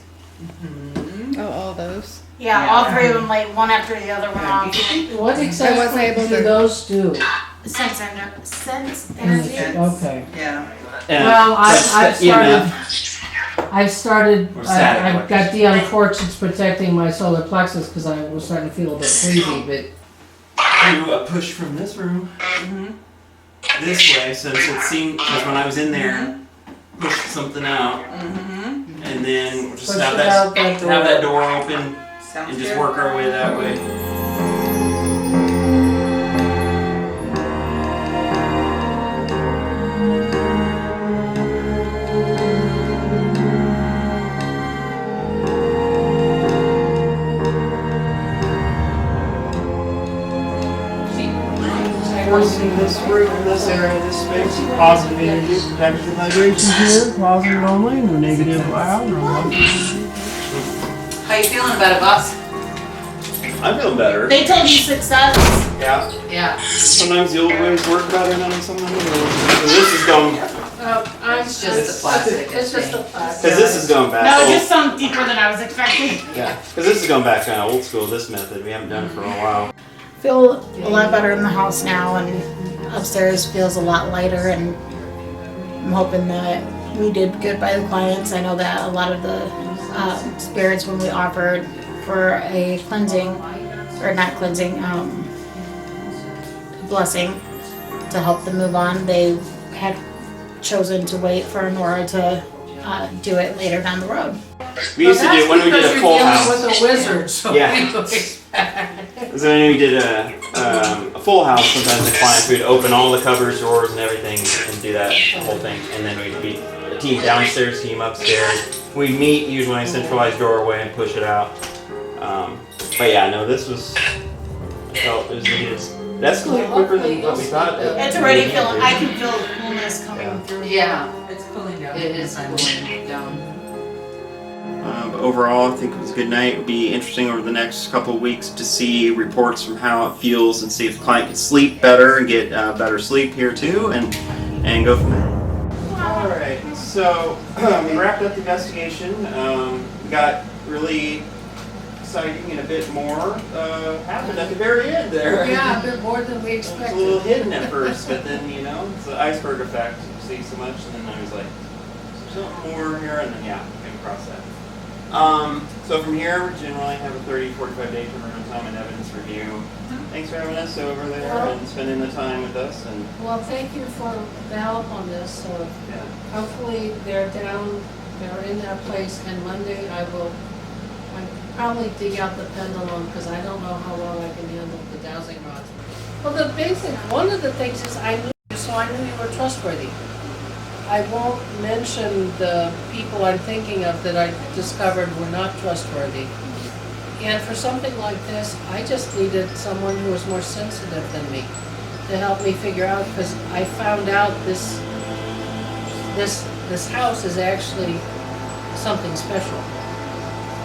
[SPEAKER 9] Oh, all those?
[SPEAKER 14] Yeah, all three of them, like one after the other went off.
[SPEAKER 2] What exactly do those do?
[SPEAKER 14] Sense energy.
[SPEAKER 2] Okay.
[SPEAKER 6] Yeah.
[SPEAKER 2] Well, I've got the unfortunates protecting my solar plexus because I was starting to feel a bit queasy, but
[SPEAKER 5] Do a push from this room this way, so it seemed, because when I was in there, pushed something out, and then just
[SPEAKER 2] Push
[SPEAKER 5] have
[SPEAKER 2] it out that door.
[SPEAKER 5] have that door open
[SPEAKER 6] Sounds
[SPEAKER 5] and just
[SPEAKER 6] good.
[SPEAKER 5] work our way that way.
[SPEAKER 20] In this room, in this area, this space, positive energy, protection vibrations here, positive only, no negative loud, no
[SPEAKER 6] How you feeling about it, boss?
[SPEAKER 5] I feel better.
[SPEAKER 14] They told you success.
[SPEAKER 5] Yeah.
[SPEAKER 14] Yeah.
[SPEAKER 5] Sometimes the old ways work better than sometimes the new ways. This is going,
[SPEAKER 14] It's
[SPEAKER 4] just the plastic.
[SPEAKER 14] It's just the plastic.
[SPEAKER 5] because this is going back.
[SPEAKER 14] No,
[SPEAKER 5] old.
[SPEAKER 14] it just sunk deeper than I was expecting.
[SPEAKER 5] Yeah, because this is going back kind of old school. This method we haven't done it for a while.
[SPEAKER 14] Feel a lot better in the house now, and upstairs feels a lot lighter, and I'm hoping that we did good by the clients. I know that a lot of the spirits, when we offered for a cleansing, or not cleansing, blessing to help them move on, they had chosen to wait for Nora to do it later down the road.
[SPEAKER 5] We used to do when we did a full house.
[SPEAKER 2] With a wizard, so
[SPEAKER 5] Yeah. So when we did a full house, sometimes the clients would open all the cupboards, drawers, and everything, and do that whole thing. And then we'd be a team downstairs, team upstairs. We'd meet usually in a centralized doorway and push it out. But yeah, no, this was. I felt it was needed. That's escalated quicker than what we thought.
[SPEAKER 14] It's already feeling. I can feel the coolness coming through.
[SPEAKER 4] Yeah,
[SPEAKER 6] It's cooling down.
[SPEAKER 4] it is cooling down.
[SPEAKER 5] But overall, I think it was a good night. It'll be interesting over the next couple of weeks to see reports from how it feels and see if the client can sleep better and get better sleep here too, and go from there. All right, so we wrapped up the investigation. We got really exciting and a bit more happened at the very end there.
[SPEAKER 2] Yeah, a bit more than we
[SPEAKER 5] It was
[SPEAKER 2] expected.
[SPEAKER 5] a little hidden at first, but then it's the iceberg effect. You see so much, and then I was like, So more here and then, yeah, came across that. So from here, we generally have a 30-45 day turnaround time and evidence review. Thanks for having us over there and spending the time with us. And
[SPEAKER 2] well, thank you for the help on this. Hopefully they're in that place, and Monday I probably dig out the pendulum because I don't know how well I can handle the dowsing rods. Well, one of the things is I knew you, so I knew you were trustworthy. I won't mention the people I'm thinking of that I discovered were not trustworthy. And for something like this, I just needed someone who was more sensitive than me to help me figure out, because I found out this house is actually something special.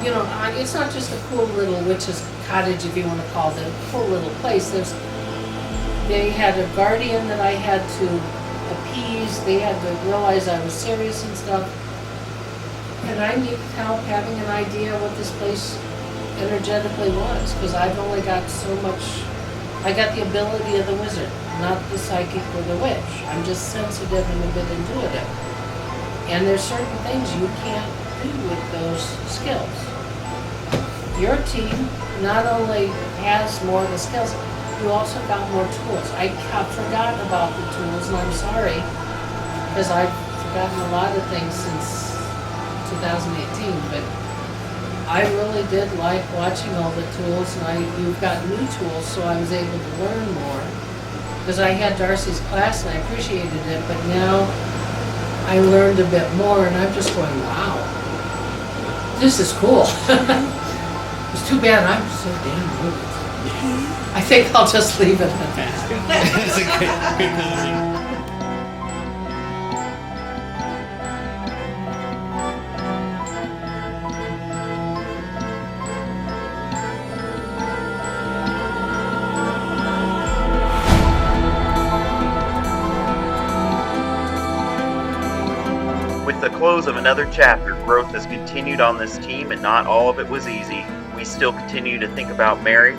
[SPEAKER 2] You know, it's not just a cool little witch's cottage, if you want to call it, a cool little place. They had a guardian that I had to appease. They had to realize I was serious and stuff. And I needed help having an idea what this place energetically was, because I've only got so much. I got the ability of the wizard, not the psychic or the witch. I'm just sensitive and a bit intuitive. And there's certain things you can't do with those skills. Your team not only has more of the skills, you also got more tools. I have forgotten about the tools, and I'm sorry, because I've forgotten a lot of things since 2018, but I really did like watching all the tools, and you've got new tools, so I was able to learn more. Because I had Darcy's class, and I appreciated it, but now I learned a bit more, and I'm just going, wow, this is cool. It's too bad I'm so damn rude. I think I'll just leave it at that.
[SPEAKER 5] That's a good closing.
[SPEAKER 1] With the close of another chapter, growth has continued on this team, and not all of it was easy. We still continue to think about Mary.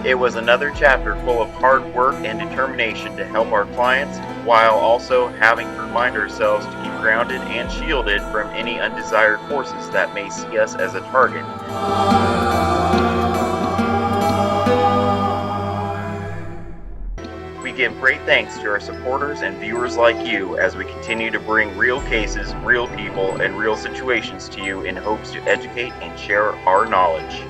[SPEAKER 1] It was another chapter full of hard work and determination to help our clients, while also having to remind ourselves to keep grounded and shielded from any undesired forces that may see us as a target. We give great thanks to our supporters and viewers like you as we continue to bring real cases, real people, and real situations to you in hopes to educate and share our knowledge.